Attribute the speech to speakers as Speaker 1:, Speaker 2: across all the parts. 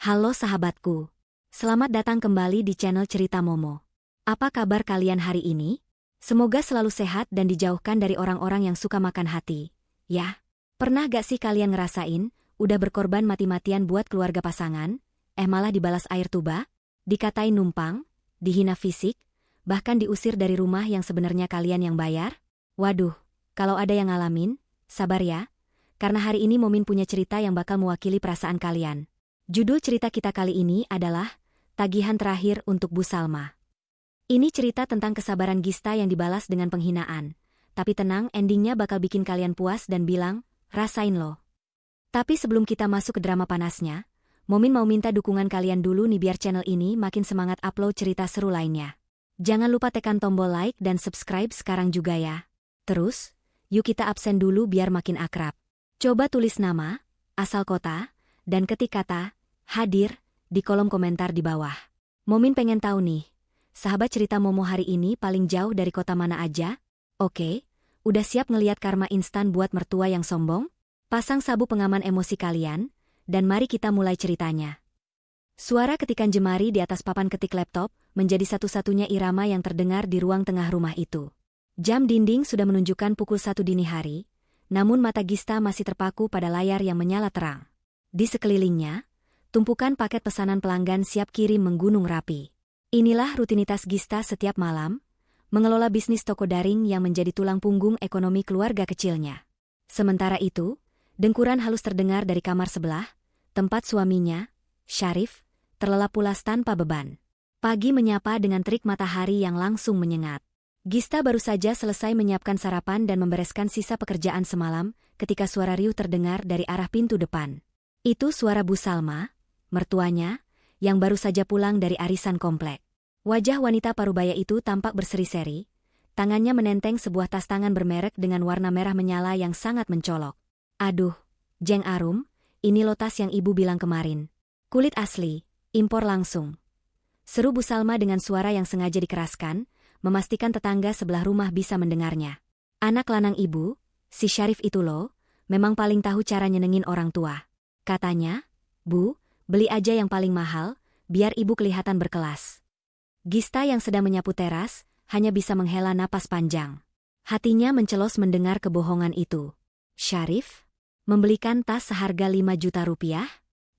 Speaker 1: Halo sahabatku. Selamat datang kembali di channel Cerita Momo. Apa kabar kalian hari ini? Semoga selalu sehat dan dijauhkan dari orang-orang yang suka makan hati. Ya, pernah gak sih kalian ngerasain, udah berkorban mati-matian buat keluarga pasangan, malah dibalas air tuba, dikatain numpang, dihina fisik, bahkan diusir dari rumah yang sebenarnya kalian yang bayar? Waduh, kalau ada yang ngalamin, sabar ya. Karena hari ini Momin punya cerita yang bakal mewakili perasaan kalian. Judul cerita kita kali ini adalah Tagihan Terakhir untuk Bu Salma. Ini cerita tentang kesabaran Gista yang dibalas dengan penghinaan. Tapi tenang, endingnya bakal bikin kalian puas dan bilang, rasain loh. Tapi sebelum kita masuk ke drama panasnya, Momin mau minta dukungan kalian dulu nih biar channel ini makin semangat upload cerita seru lainnya. Jangan lupa tekan tombol like dan subscribe sekarang juga ya. Terus, yuk kita absen dulu biar makin akrab. Coba tulis nama, asal kota, dan ketik kata, hadir, di kolom komentar di bawah. Momin pengen tahu nih, sahabat cerita Momo hari ini paling jauh dari kota mana aja? Oke, udah siap ngeliat karma instan buat mertua yang sombong? Pasang sabuk pengaman emosi kalian, dan mari kita mulai ceritanya. Suara ketikan jemari di atas papan ketik laptop menjadi satu-satunya irama yang terdengar di ruang tengah rumah itu. Jam dinding sudah menunjukkan pukul 1 dini hari, namun mata Gista masih terpaku pada layar yang menyala terang. Di sekelilingnya, tumpukan paket pesanan pelanggan siap kirim menggunung rapi. Inilah rutinitas Gista setiap malam, mengelola bisnis toko daring yang menjadi tulang punggung ekonomi keluarga kecilnya. Sementara itu, dengkuran halus terdengar dari kamar sebelah, tempat suaminya, Syarif, terlelap pulas tanpa beban. Pagi menyapa dengan terik matahari yang langsung menyengat. Gista baru saja selesai menyiapkan sarapan dan membereskan sisa pekerjaan semalam ketika suara riuh terdengar dari arah pintu depan. Itu suara Bu Salma, mertuanya, yang baru saja pulang dari arisan komplek. Wajah wanita parubaya itu tampak berseri-seri, tangannya menenteng sebuah tas tangan bermerek dengan warna merah menyala yang sangat mencolok. Aduh, Jeng Arum, ini lo tas yang ibu bilang kemarin. Kulit asli, impor langsung. Seru Bu Salma dengan suara yang sengaja dikeraskan, memastikan tetangga sebelah rumah bisa mendengarnya. Anak lanang ibu, si Syarif itu loh, memang paling tahu cara nyenengin orang tua. Katanya, Bu, beli aja yang paling mahal, biar ibu kelihatan berkelas. Gista yang sedang menyapu teras, hanya bisa menghela napas panjang. Hatinya mencelos mendengar kebohongan itu. Syarif? Membelikan tas seharga 5 juta rupiah?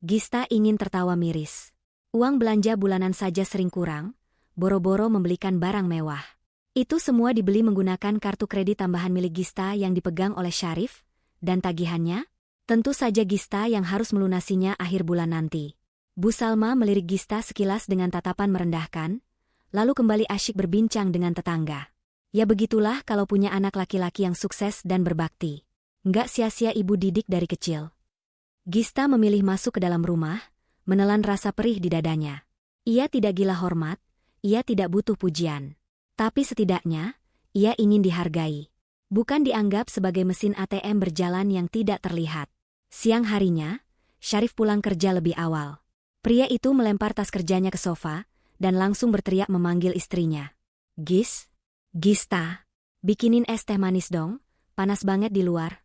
Speaker 1: Gista ingin tertawa miris. Uang belanja bulanan saja sering kurang, boro-boro membelikan barang mewah. Itu semua dibeli menggunakan kartu kredit tambahan milik Gista yang dipegang oleh Syarif, dan tagihannya? Tentu saja Gista yang harus melunasinya akhir bulan nanti. Bu Salma melirik Gista sekilas dengan tatapan merendahkan, lalu kembali asyik berbincang dengan tetangga. Ya begitulah kalau punya anak laki-laki yang sukses dan berbakti. Nggak sia-sia ibu didik dari kecil. Gista memilih masuk ke dalam rumah, menelan rasa perih di dadanya. Ia tidak gila hormat, ia tidak butuh pujian. Tapi setidaknya, ia ingin dihargai. Bukan dianggap sebagai mesin ATM berjalan yang tidak terlihat. Siang harinya, Syarif pulang kerja lebih awal. Pria itu melempar tas kerjanya ke sofa, dan langsung berteriak memanggil istrinya. Gista, bikinin es teh manis dong, panas banget di luar.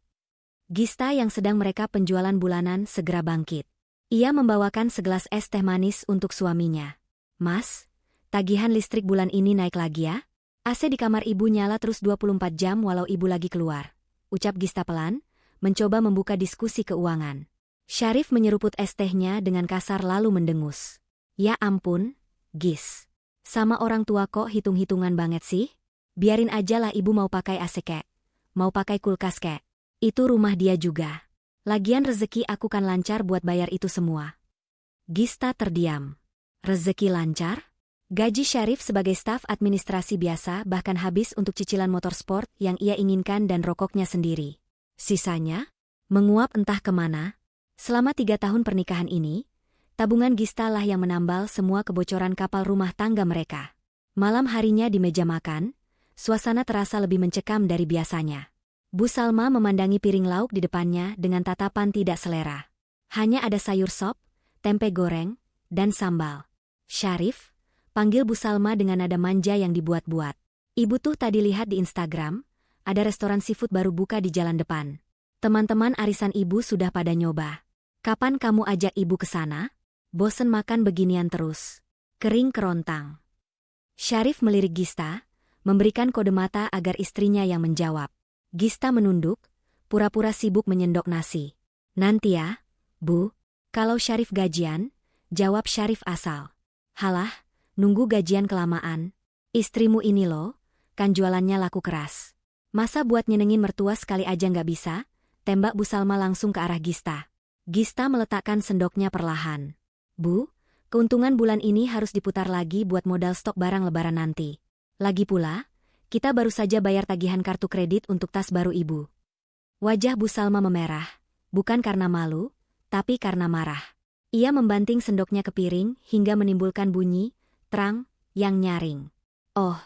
Speaker 1: Gista yang sedang merekap penjualan bulanan segera bangkit. Ia membawakan segelas es teh manis untuk suaminya. Mas, tagihan listrik bulan ini naik lagi ya? AC di kamar ibu nyala terus 24 jam walau ibu lagi keluar. Ucap Gista pelan, mencoba membuka diskusi keuangan. Syarif menyeruput es tehnya dengan kasar lalu mendengus. Ya ampun, Gis. Sama orang tua kok hitung-hitungan banget sih? Biarin aja lah ibu mau pakai AC kek. Mau pakai kulkas kek. Itu rumah dia juga. Lagian rezeki aku kan lancar buat bayar itu semua. Gista terdiam. Rezeki lancar? Gaji Syarif sebagai staf administrasi biasa bahkan habis untuk cicilan motor sport yang ia inginkan dan rokoknya sendiri. Sisanya? Menguap entah kemana. Selama 3 tahun pernikahan ini, tabungan Gista lah yang menambal semua kebocoran kapal rumah tangga mereka. Malam harinya di meja makan, suasana terasa lebih mencekam dari biasanya. Bu Salma memandangi piring lauk di depannya dengan tatapan tidak selera. Hanya ada sayur sop, tempe goreng, dan sambal. Syarif, panggil Bu Salma dengan nada manja yang dibuat-buat. Ibu tuh tadi lihat di Instagram, ada restoran seafood baru buka di jalan depan. Teman-teman arisan ibu sudah pada nyoba. Kapan kamu ajak ibu ke sana? Bosen makan beginian terus. Kering kerontang. Syarif melirik Gista, memberikan kode mata agar istrinya yang menjawab. Gista menunduk, pura-pura sibuk menyendok nasi. Nanti ya, Bu. Kalau Syarif gajian, jawab Syarif asal. Halah, nunggu gajian kelamaan. Istrimu ini loh, kan jualannya laku keras. Masa buat nyenengin mertua sekali aja nggak bisa? Tembak Bu Salma langsung ke arah Gista. Gista meletakkan sendoknya perlahan. Bu, keuntungan bulan ini harus diputar lagi buat modal stok barang lebaran nanti. Lagi pula, kita baru saja bayar tagihan kartu kredit untuk tas baru Ibu. Wajah Bu Salma memerah, bukan karena malu, tapi karena marah. Ia membanting sendoknya ke piring hingga menimbulkan bunyi, terang, yang nyaring. Oh,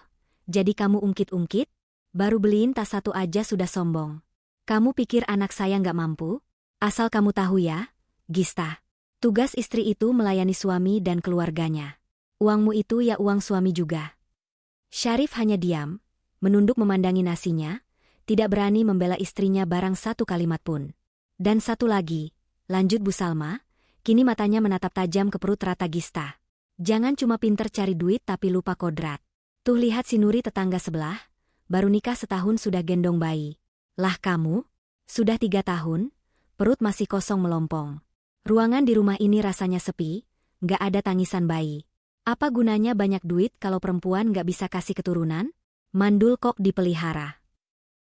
Speaker 1: jadi kamu ungkit-ungkit? Baru beliin tas satu aja sudah sombong. Kamu pikir anak saya nggak mampu? Asal kamu tahu ya, Gista. Tugas istri itu melayani suami dan keluarganya. Uangmu itu ya uang suami juga. Syarif hanya diam, menunduk memandangi nasinya, tidak berani membela istrinya barang satu kalimat pun. Dan satu lagi, lanjut Bu Salma, kini matanya menatap tajam ke perut rata Gista. Jangan cuma pinter cari duit tapi lupa kodrat. Tuh lihat si Nuri tetangga sebelah, baru nikah setahun sudah gendong bayi. Lah kamu, sudah 3 tahun, perut masih kosong melompong. Ruangan di rumah ini rasanya sepi, nggak ada tangisan bayi. Apa gunanya banyak duit kalau perempuan nggak bisa kasih keturunan? Mandul kok dipelihara.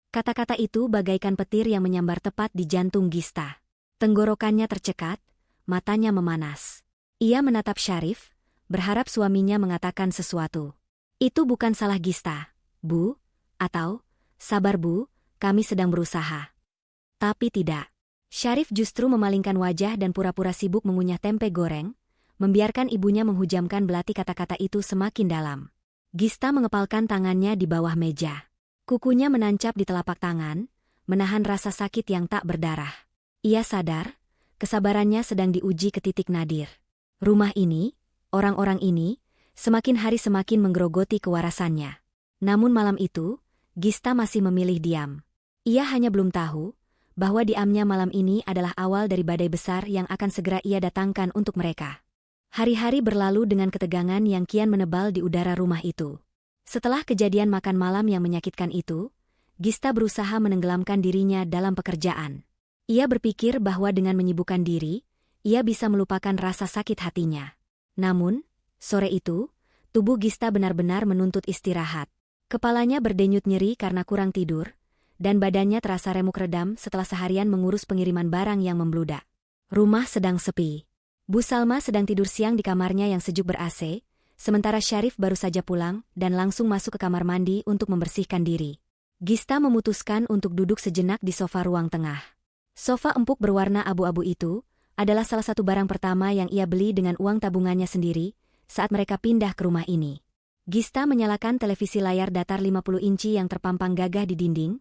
Speaker 1: Kata-kata itu bagaikan petir yang menyambar tepat di jantung Gista. Tenggorokannya tercekat, matanya memanas. Ia menatap Syarif, berharap suaminya mengatakan sesuatu. Itu bukan salah Gista, Bu, atau, sabar Bu, kami sedang berusaha. Tapi tidak. Syarif justru memalingkan wajah dan pura-pura sibuk mengunyah tempe goreng, membiarkan ibunya menghujamkan belati kata-kata itu semakin dalam. Gista mengepalkan tangannya di bawah meja. Kukunya menancap di telapak tangan, menahan rasa sakit yang tak berdarah. Ia sadar, kesabarannya sedang diuji ke titik nadir. Rumah ini, orang-orang ini, semakin hari semakin menggerogoti kewarasannya. Namun malam itu, Gista masih memilih diam. Ia hanya belum tahu bahwa diamnya malam ini adalah awal dari badai besar yang akan segera ia datangkan untuk mereka. Hari-hari berlalu dengan ketegangan yang kian menebal di udara rumah itu. Setelah kejadian makan malam yang menyakitkan itu, Gista berusaha menenggelamkan dirinya dalam pekerjaan. Ia berpikir bahwa dengan menyibukkan diri, ia bisa melupakan rasa sakit hatinya. Namun, sore itu, tubuh Gista benar-benar menuntut istirahat. Kepalanya berdenyut nyeri karena kurang tidur, dan badannya terasa remuk redam setelah seharian mengurus pengiriman barang yang membludak. Rumah sedang sepi. Bu Salma sedang tidur siang di kamarnya yang sejuk ber-AC, sementara Syarif baru saja pulang dan langsung masuk ke kamar mandi untuk membersihkan diri. Gista memutuskan untuk duduk sejenak di sofa ruang tengah. Sofa empuk berwarna abu-abu itu adalah salah satu barang pertama yang ia beli dengan uang tabungannya sendiri saat mereka pindah ke rumah ini. Gista menyalakan televisi layar datar 50 inci yang terpampang gagah di dinding,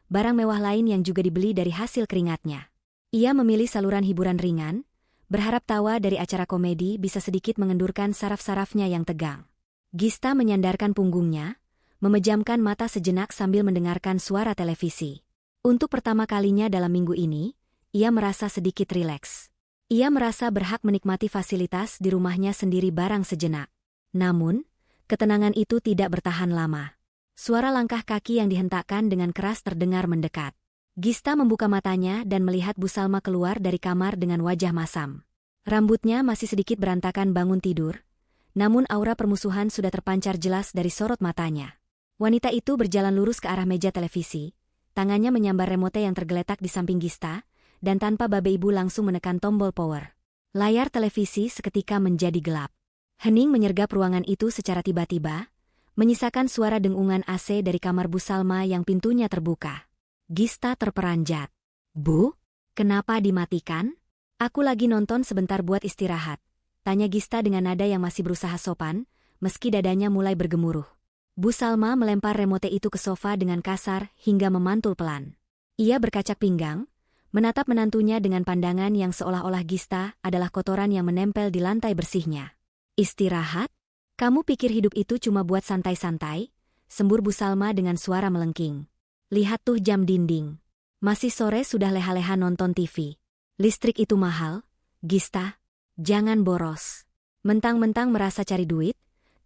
Speaker 1: barang mewah lain yang juga dibeli dari hasil keringatnya. Ia memilih saluran hiburan ringan, berharap tawa dari acara komedi bisa sedikit mengendurkan saraf-sarafnya yang tegang. Gista menyandarkan punggungnya, memejamkan mata sejenak sambil mendengarkan suara televisi. Untuk pertama kalinya dalam minggu ini, ia merasa sedikit rileks. Ia merasa berhak menikmati fasilitas di rumahnya sendiri barang sejenak. Namun, ketenangan itu tidak bertahan lama. Suara langkah kaki yang dihentakkan dengan keras terdengar mendekat. Gista membuka matanya dan melihat Bu Salma keluar dari kamar dengan wajah masam. Rambutnya masih sedikit berantakan bangun tidur, namun aura permusuhan sudah terpancar jelas dari sorot matanya. Wanita itu berjalan lurus ke arah meja televisi, tangannya menyambar remote yang tergeletak di samping Gista, dan tanpa babe ibu langsung menekan tombol power. Layar televisi seketika menjadi gelap. Hening menyergap ruangan itu secara tiba-tiba, menyisakan suara dengungan AC dari kamar Bu Salma yang pintunya terbuka. Gista terperanjat. Bu, kenapa dimatikan? Aku lagi nonton sebentar buat istirahat, tanya Gista dengan nada yang masih berusaha sopan, meski dadanya mulai bergemuruh. Bu Salma melempar remote itu ke sofa dengan kasar hingga memantul pelan. Ia berkacak pinggang, menatap menantunya dengan pandangan yang seolah-olah Gista adalah kotoran yang menempel di lantai bersihnya. Istirahat? Kamu pikir hidup itu cuma buat santai-santai? Sembur Bu Salma dengan suara melengking. Lihat tuh jam dinding. Masih sore sudah leha-leha nonton TV. Listrik itu mahal, Gista. Jangan boros. Mentang-mentang merasa cari duit,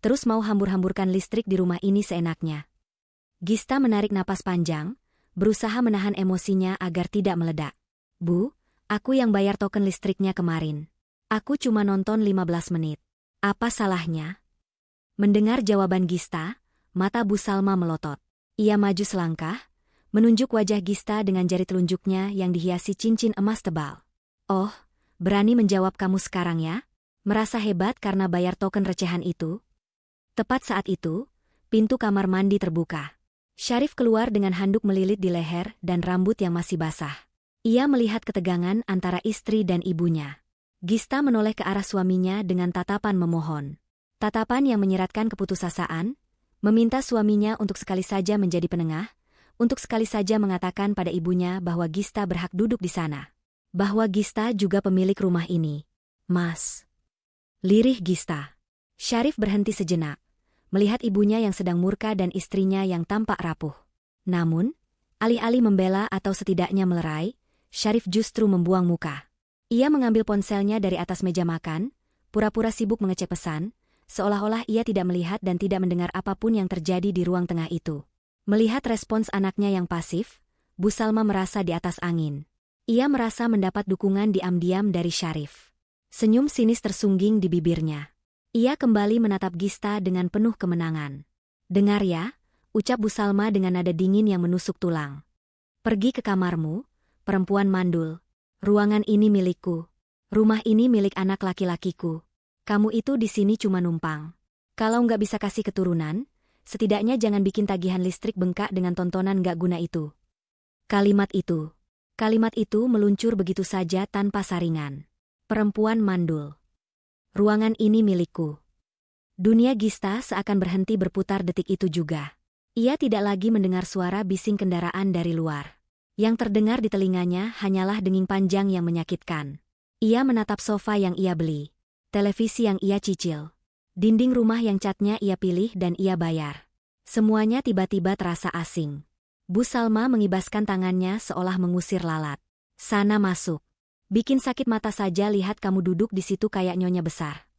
Speaker 1: terus mau hambur-hamburkan listrik di rumah ini seenaknya. Gista menarik napas panjang, berusaha menahan emosinya agar tidak meledak. Bu, aku yang bayar token listriknya kemarin. Aku cuma nonton 15 menit. Apa salahnya? Mendengar jawaban Gista, mata Bu Salma melotot. Ia maju selangkah, menunjuk wajah Gista dengan jari telunjuknya yang dihiasi cincin emas tebal. Oh, berani menjawab kamu sekarang ya? Merasa hebat karena bayar token recehan itu? Tepat saat itu, pintu kamar mandi terbuka. Syarif keluar dengan handuk melilit di leher dan rambut yang masih basah. Ia melihat ketegangan antara istri dan ibunya. Gista menoleh ke arah suaminya dengan tatapan memohon. Tatapan yang menyeratkan keputusasaan, meminta suaminya untuk sekali saja menjadi penengah, untuk sekali saja mengatakan pada ibunya bahwa Gista berhak duduk di sana. Bahwa Gista juga pemilik rumah ini. Mas. Lirih Gista. Syarif berhenti sejenak, melihat ibunya yang sedang murka dan istrinya yang tampak rapuh. Namun, alih-alih membela atau setidaknya melerai, Syarif justru membuang muka. Ia mengambil ponselnya dari atas meja makan, pura-pura sibuk mengecek pesan, seolah-olah ia tidak melihat dan tidak mendengar apapun yang terjadi di ruang tengah itu. Melihat respons anaknya yang pasif, Bu Salma merasa di atas angin. Ia merasa mendapat dukungan diam-diam dari Syarif. Senyum sinis tersungging di bibirnya. Ia kembali menatap Gista dengan penuh kemenangan. Dengar ya, ucap Bu Salma dengan nada dingin yang menusuk tulang. Pergi ke kamarmu, perempuan mandul. Ruangan ini milikku. Rumah ini milik anak laki-lakiku. Kamu itu di sini cuma numpang. Kalau nggak bisa kasih keturunan, setidaknya jangan bikin tagihan listrik bengkak dengan tontonan nggak guna itu. Kalimat itu meluncur begitu saja tanpa saringan. Perempuan mandul. Ruangan ini milikku. Dunia Gista seakan berhenti berputar detik itu juga. Ia tidak lagi mendengar suara bising kendaraan dari luar. Yang terdengar di telinganya hanyalah denging panjang yang menyakitkan. Ia menatap sofa yang ia beli. Televisi yang ia cicil. Dinding rumah yang catnya ia pilih dan ia bayar. Semuanya tiba-tiba terasa asing. Bu Salma mengibaskan tangannya seolah mengusir lalat. Sana masuk. Bikin sakit mata saja lihat kamu duduk di situ kayak nyonya besar.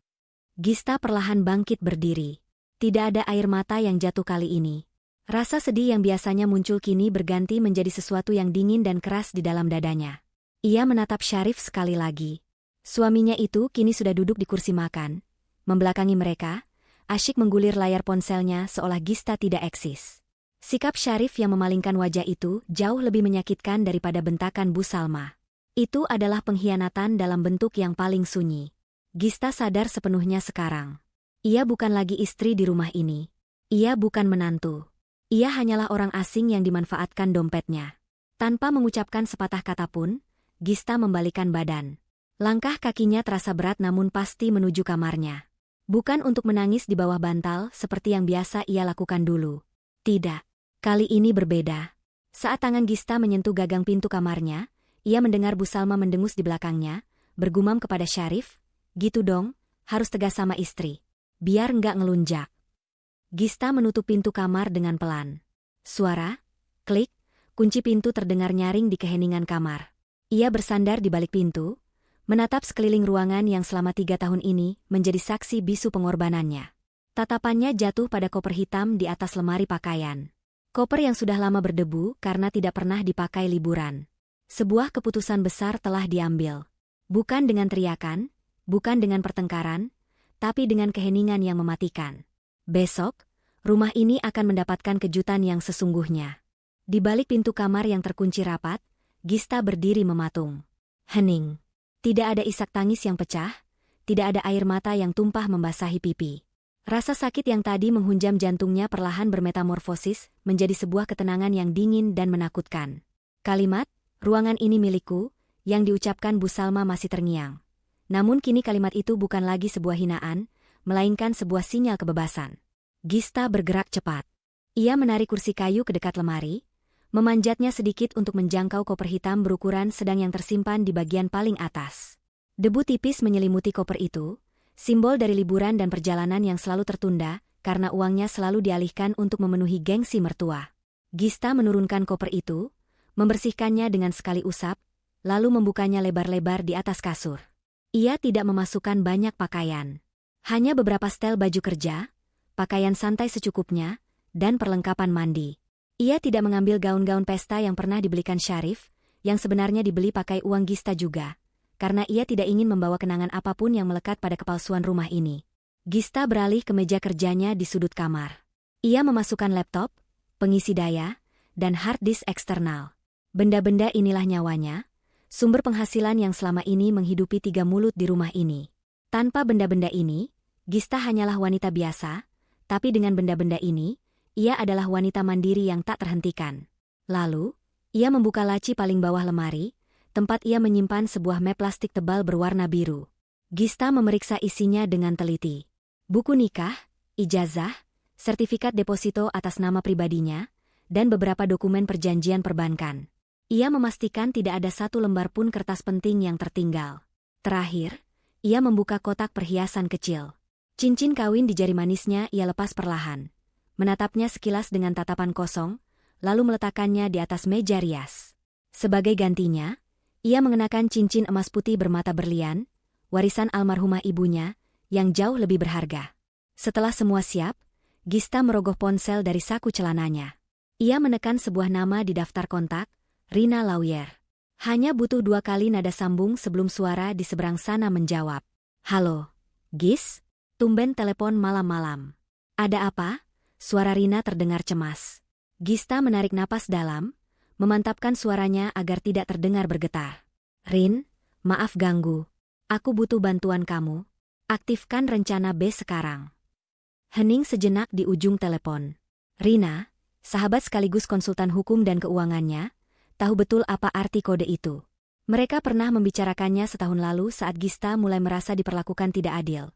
Speaker 1: Gista perlahan bangkit berdiri. Tidak ada air mata yang jatuh kali ini. Rasa sedih yang biasanya muncul kini berganti menjadi sesuatu yang dingin dan keras di dalam dadanya. Ia menatap Syarif sekali lagi. Suaminya itu kini sudah duduk di kursi makan, membelakangi mereka, asyik menggulir layar ponselnya seolah Gista tidak eksis. Sikap Syarif yang memalingkan wajah itu jauh lebih menyakitkan daripada bentakan Bu Salma. Itu adalah pengkhianatan dalam bentuk yang paling sunyi. Gista sadar sepenuhnya sekarang. Ia bukan lagi istri di rumah ini. Ia bukan menantu. Ia hanyalah orang asing yang dimanfaatkan dompetnya. Tanpa mengucapkan sepatah kata pun, Gista membalikkan badan. Langkah kakinya terasa berat namun pasti menuju kamarnya. Bukan untuk menangis di bawah bantal seperti yang biasa ia lakukan dulu. Tidak. Kali ini berbeda. Saat tangan Gista menyentuh gagang pintu kamarnya, ia mendengar Bu Salma mendengus di belakangnya, bergumam kepada Syarif, gitu dong, harus tegas sama istri. Biar nggak ngelunjak. Gista menutup pintu kamar dengan pelan. Suara, klik, kunci pintu terdengar nyaring di keheningan kamar. Ia bersandar di balik pintu, menatap sekeliling ruangan yang selama 3 tahun ini menjadi saksi bisu pengorbanannya. Tatapannya jatuh pada koper hitam di atas lemari pakaian. Koper yang sudah lama berdebu karena tidak pernah dipakai liburan. Sebuah keputusan besar telah diambil. Bukan dengan teriakan, bukan dengan pertengkaran, tapi dengan keheningan yang mematikan. Besok, rumah ini akan mendapatkan kejutan yang sesungguhnya. Di balik pintu kamar yang terkunci rapat, Gista berdiri mematung. Hening. Tidak ada isak tangis yang pecah, tidak ada air mata yang tumpah membasahi pipi. Rasa sakit yang tadi menghunjam jantungnya perlahan bermetamorfosis menjadi sebuah ketenangan yang dingin dan menakutkan. Kalimat, ruangan ini milikku, yang diucapkan Bu Salma masih terngiang. Namun kini kalimat itu bukan lagi sebuah hinaan, melainkan sebuah sinyal kebebasan. Gista bergerak cepat. Ia menarik kursi kayu ke dekat lemari, memanjatnya sedikit untuk menjangkau koper hitam berukuran sedang yang tersimpan di bagian paling atas. Debu tipis menyelimuti koper itu, simbol dari liburan dan perjalanan yang selalu tertunda, karena uangnya selalu dialihkan untuk memenuhi gengsi mertua. Gista menurunkan koper itu, membersihkannya dengan sekali usap, lalu membukanya lebar-lebar di atas kasur. Ia tidak memasukkan banyak pakaian. Hanya beberapa setel baju kerja, pakaian santai secukupnya, dan perlengkapan mandi. Ia tidak mengambil gaun-gaun pesta yang pernah dibelikan Syarif, yang sebenarnya dibeli pakai uang Gista juga, karena ia tidak ingin membawa kenangan apapun yang melekat pada kepalsuan rumah ini. Gista beralih ke meja kerjanya di sudut kamar. Ia memasukkan laptop, pengisi daya, dan hard disk eksternal. Benda-benda inilah nyawanya, sumber penghasilan yang selama ini menghidupi 3 mulut di rumah ini. Tanpa benda-benda ini, Gista hanyalah wanita biasa, tapi dengan benda-benda ini, ia adalah wanita mandiri yang tak terhentikan. Lalu, ia membuka laci paling bawah lemari, tempat ia menyimpan sebuah map plastik tebal berwarna biru. Gista memeriksa isinya dengan teliti. Buku nikah, ijazah, sertifikat deposito atas nama pribadinya, dan beberapa dokumen perjanjian perbankan. Ia memastikan tidak ada satu lembar pun kertas penting yang tertinggal. Terakhir, ia membuka kotak perhiasan kecil. Cincin kawin di jari manisnya ia lepas perlahan. Menatapnya sekilas dengan tatapan kosong, lalu meletakkannya di atas meja rias. Sebagai gantinya, ia mengenakan cincin emas putih bermata berlian, warisan almarhumah ibunya, yang jauh lebih berharga. Setelah semua siap, Gista merogoh ponsel dari saku celananya. Ia menekan sebuah nama di daftar kontak, Rina Lawyer. Hanya butuh 2 kali nada sambung sebelum suara di seberang sana menjawab. Halo, Gis? Tumben telepon malam-malam. Ada apa? Suara Rina terdengar cemas. Gista menarik napas dalam, memantapkan suaranya agar tidak terdengar bergetar. Rin, maaf ganggu. Aku butuh bantuan kamu. Aktifkan rencana B sekarang. Hening sejenak di ujung telepon. Rina, sahabat sekaligus konsultan hukum dan keuangannya, tahu betul apa arti kode itu. Mereka pernah membicarakannya setahun lalu saat Gista mulai merasa diperlakukan tidak adil.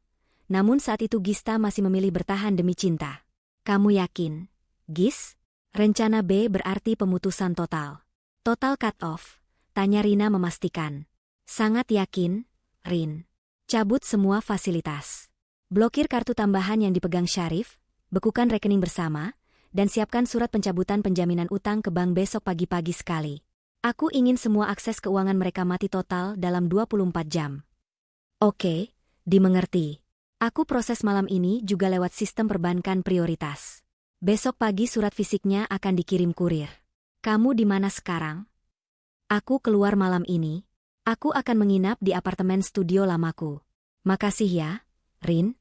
Speaker 1: Namun saat itu Gista masih memilih bertahan demi cinta. Kamu yakin, Gis? Rencana B berarti pemutusan total. Total cut off, tanya Rina memastikan. Sangat yakin, Rin. Cabut semua fasilitas. Blokir kartu tambahan yang dipegang Syarif, bekukan rekening bersama, dan siapkan surat pencabutan penjaminan utang ke bank besok pagi-pagi sekali. Aku ingin semua akses keuangan mereka mati total dalam 24 jam. Oke, dimengerti. Aku proses malam ini juga lewat sistem perbankan prioritas. Besok pagi surat fisiknya akan dikirim kurir. Kamu di mana sekarang? Aku keluar malam ini. Aku akan menginap di apartemen studio lamaku. Makasih ya, Rin.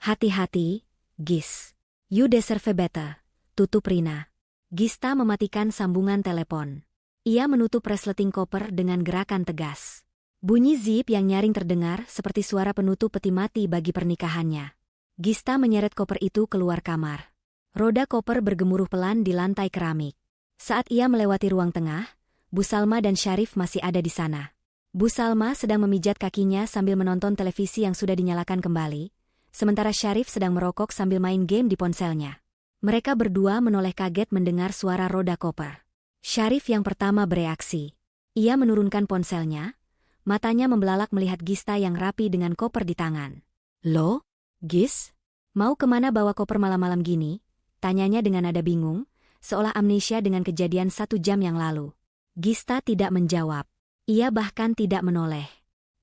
Speaker 1: Hati-hati, Gis. You deserve better. Tutup Rina. Gista mematikan sambungan telepon. Ia menutup resleting koper dengan gerakan tegas. Bunyi zip yang nyaring terdengar seperti suara penutup peti mati bagi pernikahannya. Gista menyeret koper itu keluar kamar. Roda koper bergemuruh pelan di lantai keramik. Saat ia melewati ruang tengah, Bu Salma dan Syarif masih ada di sana. Bu Salma sedang memijat kakinya sambil menonton televisi yang sudah dinyalakan kembali, sementara Syarif sedang merokok sambil main game di ponselnya. Mereka berdua menoleh kaget mendengar suara roda koper. Syarif yang pertama bereaksi. Ia menurunkan ponselnya, matanya membelalak melihat Gista yang rapi dengan koper di tangan. Loh, Gis? Mau kemana bawa koper malam-malam gini? Tanyanya dengan nada bingung, seolah amnesia dengan kejadian 1 jam yang lalu. Gista tidak menjawab. Ia bahkan tidak menoleh.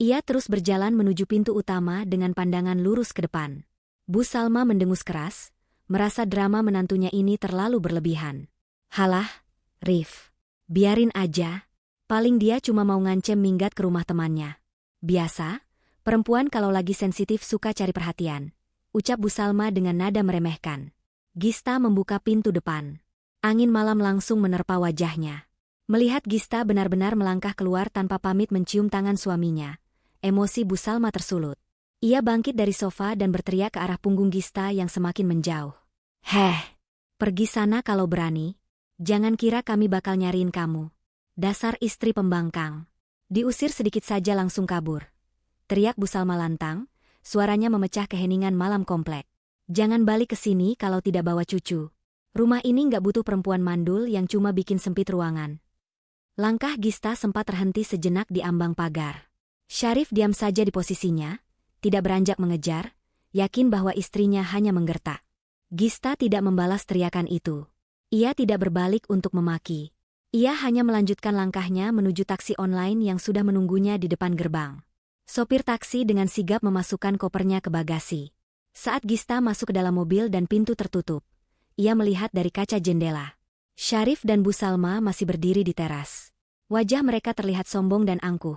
Speaker 1: Ia terus berjalan menuju pintu utama dengan pandangan lurus ke depan. Bu Salma mendengus keras, merasa drama menantunya ini terlalu berlebihan. Halah, Rif. Biarin aja. Paling dia cuma mau ngancem minggat ke rumah temannya. Biasa, perempuan kalau lagi sensitif suka cari perhatian, ucap Bu Salma dengan nada meremehkan. Gista membuka pintu depan. Angin malam langsung menerpa wajahnya. Melihat Gista benar-benar melangkah keluar tanpa pamit mencium tangan suaminya, emosi Bu Salma tersulut. Ia bangkit dari sofa dan berteriak ke arah punggung Gista yang semakin menjauh. Heh, pergi sana kalau berani. Jangan kira kami bakal nyariin kamu. Dasar istri pembangkang. Diusir sedikit saja langsung kabur. Teriak Bu Salma lantang, suaranya memecah keheningan malam komplek. Jangan balik ke sini kalau tidak bawa cucu. Rumah ini nggak butuh perempuan mandul yang cuma bikin sempit ruangan. Langkah Gista sempat terhenti sejenak di ambang pagar. Syarif diam saja di posisinya, tidak beranjak mengejar, yakin bahwa istrinya hanya menggertak. Gista tidak membalas teriakan itu. Ia tidak berbalik untuk memaki. Ia hanya melanjutkan langkahnya menuju taksi online yang sudah menunggunya di depan gerbang. Sopir taksi dengan sigap memasukkan kopernya ke bagasi. Saat Gista masuk ke dalam mobil dan pintu tertutup, ia melihat dari kaca jendela. Syarif dan Bu Salma masih berdiri di teras. Wajah mereka terlihat sombong dan angkuh.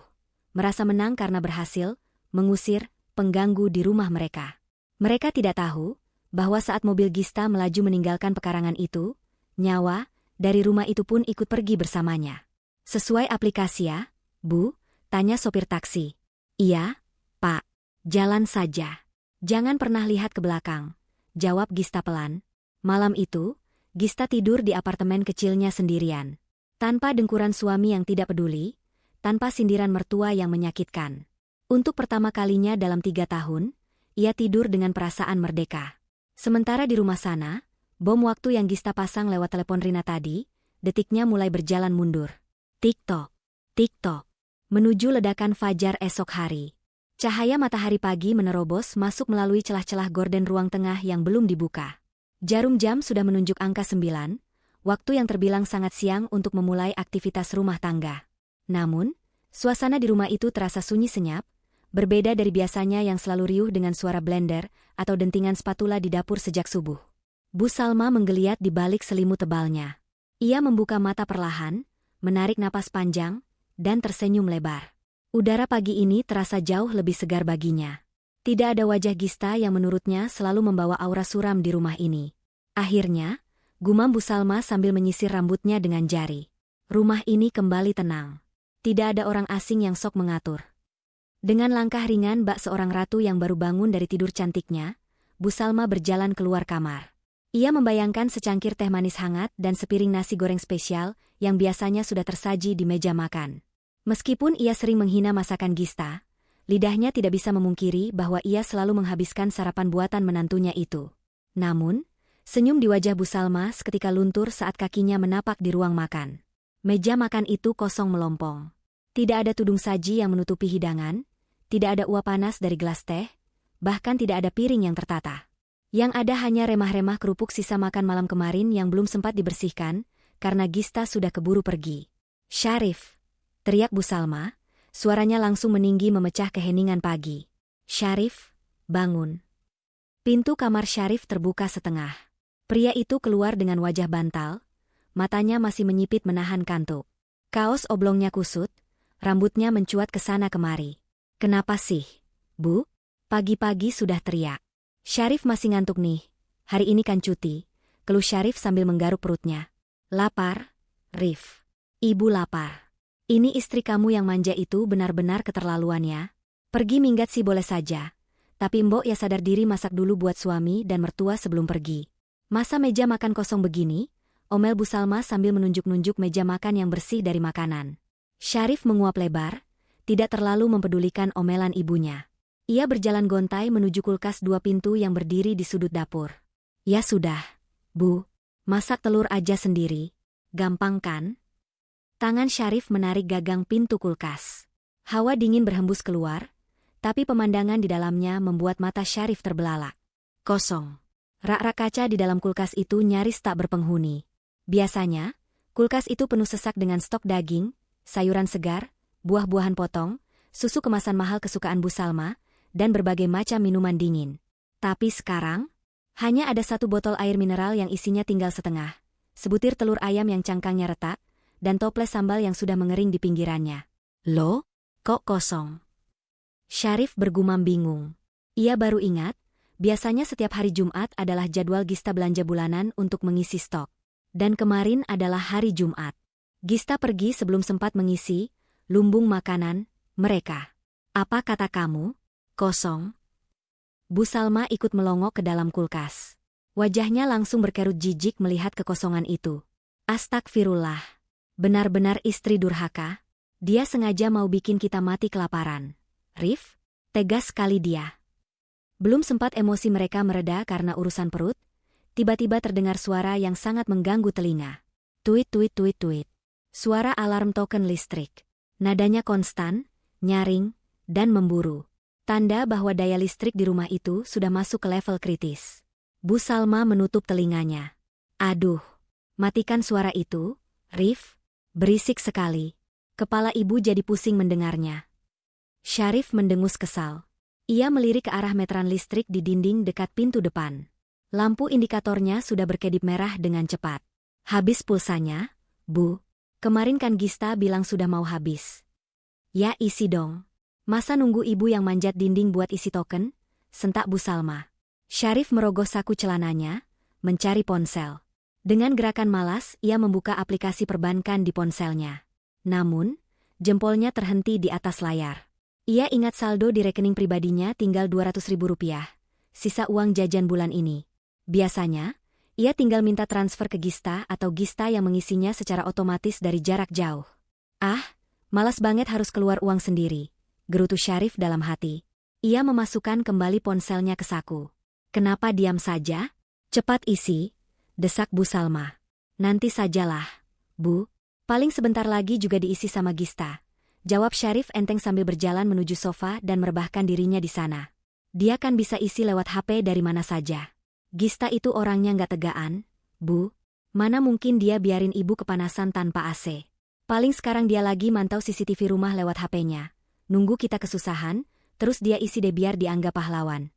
Speaker 1: Merasa menang karena berhasil mengusir pengganggu di rumah mereka. Mereka tidak tahu bahwa saat mobil Gista melaju meninggalkan pekarangan itu, nyawa dari rumah itu pun ikut pergi bersamanya. Sesuai aplikasi ya, Bu? Tanya sopir taksi. Iya, Pak. Jalan saja. Jangan pernah lihat ke belakang, jawab Gista pelan. Malam itu, Gista tidur di apartemen kecilnya sendirian. Tanpa dengkuran suami yang tidak peduli, tanpa sindiran mertua yang menyakitkan. Untuk pertama kalinya dalam 3 tahun, ia tidur dengan perasaan merdeka. Sementara di rumah sana, bom waktu yang Gista pasang lewat telepon Rina tadi, detiknya mulai berjalan mundur. Tik-tok, tik-tok, menuju ledakan fajar esok hari. Cahaya matahari pagi menerobos masuk melalui celah-celah gorden ruang tengah yang belum dibuka. Jarum jam sudah menunjuk angka 9, waktu yang terbilang sangat siang untuk memulai aktivitas rumah tangga. Namun, suasana di rumah itu terasa sunyi senyap, berbeda dari biasanya yang selalu riuh dengan suara blender atau dentingan spatula di dapur sejak subuh. Bu Salma menggeliat di balik selimut tebalnya. Ia membuka mata perlahan, menarik napas panjang, dan tersenyum lebar. Udara pagi ini terasa jauh lebih segar baginya. Tidak ada wajah Gista yang menurutnya selalu membawa aura suram di rumah ini. Akhirnya, gumam Bu Salma sambil menyisir rambutnya dengan jari. Rumah ini kembali tenang. Tidak ada orang asing yang sok mengatur. Dengan langkah ringan bak seorang ratu yang baru bangun dari tidur cantiknya, Bu Salma berjalan keluar kamar. Ia membayangkan secangkir teh manis hangat dan sepiring nasi goreng spesial yang biasanya sudah tersaji di meja makan. Meskipun ia sering menghina masakan Gista, lidahnya tidak bisa memungkiri bahwa ia selalu menghabiskan sarapan buatan menantunya itu. Namun, senyum di wajah Bu Salma seketika luntur saat kakinya menapak di ruang makan. Meja makan itu kosong melompong. Tidak ada tudung saji yang menutupi hidangan, tidak ada uap panas dari gelas teh, bahkan tidak ada piring yang tertata. Yang ada hanya remah-remah kerupuk sisa makan malam kemarin yang belum sempat dibersihkan, karena Gista sudah keburu pergi. Syarif! Teriak Bu Salma, suaranya langsung meninggi memecah keheningan pagi. Syarif, bangun. Pintu kamar Syarif terbuka setengah. Pria itu keluar dengan wajah bantal, matanya masih menyipit menahan kantuk. Kaos oblongnya kusut, rambutnya mencuat ke sana kemari. Kenapa sih, Bu? Pagi-pagi sudah teriak. Syarif masih ngantuk nih, hari ini kan cuti, keluh Syarif sambil menggaruk perutnya. Lapar, Rif. Ibu lapar. Ini istri kamu yang manja itu benar-benar keterlaluan ya. Pergi minggat sih boleh saja. Tapi mbok ya sadar diri masak dulu buat suami dan mertua sebelum pergi. Masa meja makan kosong begini? Omel Bu Salma sambil menunjuk-nunjuk meja makan yang bersih dari makanan. Syarif menguap lebar, tidak terlalu mempedulikan omelan ibunya. Ia berjalan gontai menuju kulkas 2 pintu yang berdiri di sudut dapur. Ya sudah, Bu. Masak telur aja sendiri. Gampang kan? Tangan Syarif menarik gagang pintu kulkas. Hawa dingin berhembus keluar, tapi pemandangan di dalamnya membuat mata Syarif terbelalak. Kosong. Rak-rak kaca di dalam kulkas itu nyaris tak berpenghuni. Biasanya, kulkas itu penuh sesak dengan stok daging, sayuran segar, buah-buahan potong, susu kemasan mahal kesukaan Bu Salma, dan berbagai macam minuman dingin. Tapi sekarang, hanya ada 1 botol air mineral yang isinya tinggal setengah, sebutir telur ayam yang cangkangnya retak, dan toples sambal yang sudah mengering di pinggirannya. Loh, kok kosong? Syarif bergumam bingung. Ia baru ingat, biasanya setiap hari Jumat adalah jadwal Gista belanja bulanan untuk mengisi stok. Dan kemarin adalah hari Jumat. Gista pergi sebelum sempat mengisi lumbung makanan mereka. Apa kata kamu? Kosong? Bu Salma ikut melongok ke dalam kulkas. Wajahnya langsung berkerut jijik melihat kekosongan itu. Astagfirullah. Benar-benar istri durhaka. Dia sengaja mau bikin kita mati kelaparan. Rif, tegas sekali dia. Belum sempat emosi mereka mereda karena urusan perut, tiba-tiba terdengar suara yang sangat mengganggu telinga. Tuit tuit tuit tuit. Suara alarm token listrik. Nadanya konstan, nyaring, dan memburu. Tanda bahwa daya listrik di rumah itu sudah masuk ke level kritis. Bu Salma menutup telinganya. Aduh, matikan suara itu, Rif. Berisik sekali. Kepala ibu jadi pusing mendengarnya. Syarif mendengus kesal. Ia melirik ke arah meteran listrik di dinding dekat pintu depan. Lampu indikatornya sudah berkedip merah dengan cepat. Habis pulsanya, Bu. Kemarin kan Gista bilang sudah mau habis. Ya isi dong. Masa nunggu ibu yang manjat dinding buat isi token? Sentak Bu Salma. Syarif merogoh saku celananya, mencari ponsel. Dengan gerakan malas, ia membuka aplikasi perbankan di ponselnya. Namun, jempolnya terhenti di atas layar. Ia ingat saldo di rekening pribadinya tinggal Rp200.000, sisa uang jajan bulan ini. Biasanya, ia tinggal minta transfer ke Gista atau Gista yang mengisinya secara otomatis dari jarak jauh. Ah, malas banget harus keluar uang sendiri, gerutu Syarif dalam hati. Ia memasukkan kembali ponselnya ke saku. Kenapa diam saja? Cepat isi, desak Bu Salma. Nanti sajalah, Bu. Paling sebentar lagi juga diisi sama Gista. Jawab Syarif enteng sambil berjalan menuju sofa dan merebahkan dirinya di sana. Dia kan bisa isi lewat HP dari mana saja. Gista itu orangnya nggak tegaan, Bu. Mana mungkin dia biarin ibu kepanasan tanpa AC. Paling sekarang dia lagi mantau CCTV rumah lewat HP-nya. Nunggu kita kesusahan, terus dia isi deh biar dianggap pahlawan.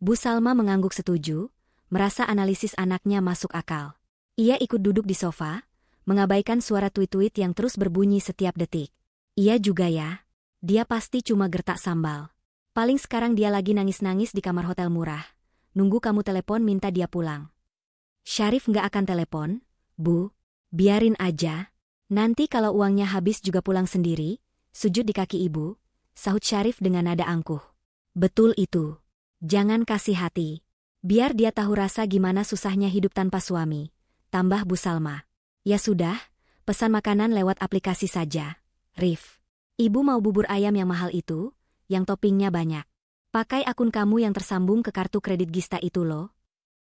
Speaker 1: Bu Salma mengangguk setuju, merasa analisis anaknya masuk akal. Ia ikut duduk di sofa, mengabaikan suara tweet-tweet yang terus berbunyi setiap detik. Iya juga ya, dia pasti cuma gertak sambal. Paling sekarang dia lagi nangis-nangis di kamar hotel murah. Nunggu kamu telepon minta dia pulang. Syarif nggak akan telepon, Bu. Biarin aja. Nanti kalau uangnya habis juga pulang sendiri, sujud di kaki ibu, sahut Syarif dengan nada angkuh. Betul itu. Jangan kasih hati. Biar dia tahu rasa gimana susahnya hidup tanpa suami. Tambah Bu Salma. Ya sudah, pesan makanan lewat aplikasi saja. Rif. Ibu mau bubur ayam yang mahal itu, yang toppingnya banyak. Pakai akun kamu yang tersambung ke kartu kredit Gista itu loh.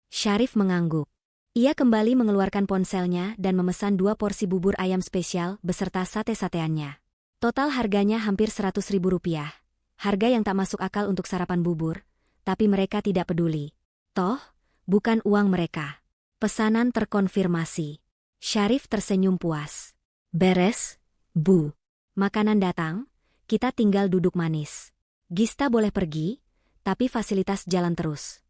Speaker 1: Syarif mengangguk. Ia kembali mengeluarkan ponselnya dan memesan 2 porsi bubur ayam spesial beserta sate-sateannya. Total harganya hampir Rp100.000. Harga yang tak masuk akal untuk sarapan bubur, tapi mereka tidak peduli. Toh, bukan uang mereka. Pesanan terkonfirmasi. Syarif tersenyum puas. Beres, Bu. Makanan datang, kita tinggal duduk manis. Gista boleh pergi, tapi fasilitas jalan terus.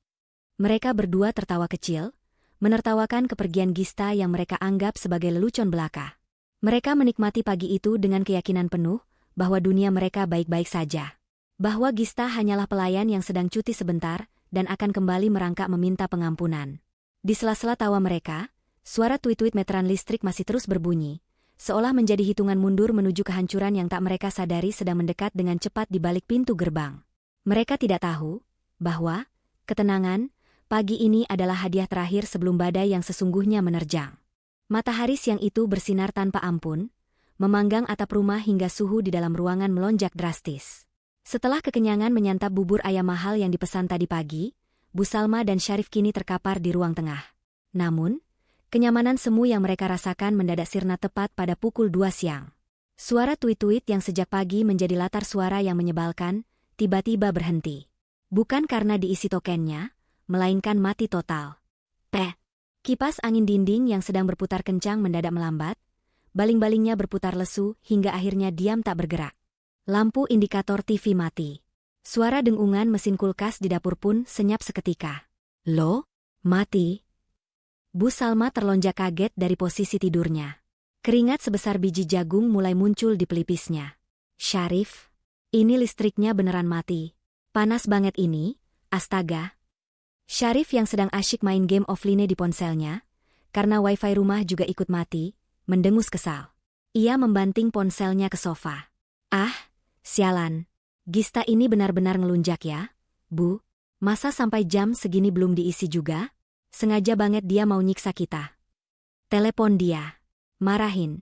Speaker 1: Mereka berdua tertawa kecil, menertawakan kepergian Gista yang mereka anggap sebagai lelucon belaka. Mereka menikmati pagi itu dengan keyakinan penuh bahwa dunia mereka baik-baik saja. Bahwa Gista hanyalah pelayan yang sedang cuti sebentar dan akan kembali merangkak meminta pengampunan. Di sela-sela tawa mereka, suara tweet-tweet meteran listrik masih terus berbunyi, seolah menjadi hitungan mundur menuju kehancuran yang tak mereka sadari sedang mendekat dengan cepat di balik pintu gerbang. Mereka tidak tahu bahwa ketenangan pagi ini adalah hadiah terakhir sebelum badai yang sesungguhnya menerjang. Matahari siang itu bersinar tanpa ampun, memanggang atap rumah hingga suhu di dalam ruangan melonjak drastis. Setelah kekenyangan menyantap bubur ayam mahal yang dipesan tadi pagi, Bu Salma dan Syarif kini terkapar di ruang tengah. Namun, kenyamanan semu yang mereka rasakan mendadak sirna tepat pada pukul 2 siang. Suara tweet-tweet yang sejak pagi menjadi latar suara yang menyebalkan, tiba-tiba berhenti. Bukan karena diisi tokennya, melainkan mati total. Kipas angin dinding yang sedang berputar kencang mendadak melambat, baling-balingnya berputar lesu hingga akhirnya diam tak bergerak. Lampu indikator TV mati. Suara dengungan mesin kulkas di dapur pun senyap seketika. Loh, mati? Bu Salma terlonjak kaget dari posisi tidurnya. Keringat sebesar biji jagung mulai muncul di pelipisnya. Syarif, ini listriknya beneran mati. Panas banget ini, astaga. Syarif yang sedang asyik main game offline di ponselnya, karena wifi rumah juga ikut mati, mendengus kesal. Ia membanting ponselnya ke sofa. Ah, sialan. Gista ini benar-benar ngelunjak ya, Bu. Masa sampai jam segini belum diisi juga? Sengaja banget dia mau nyiksa kita. Telepon dia. Marahin.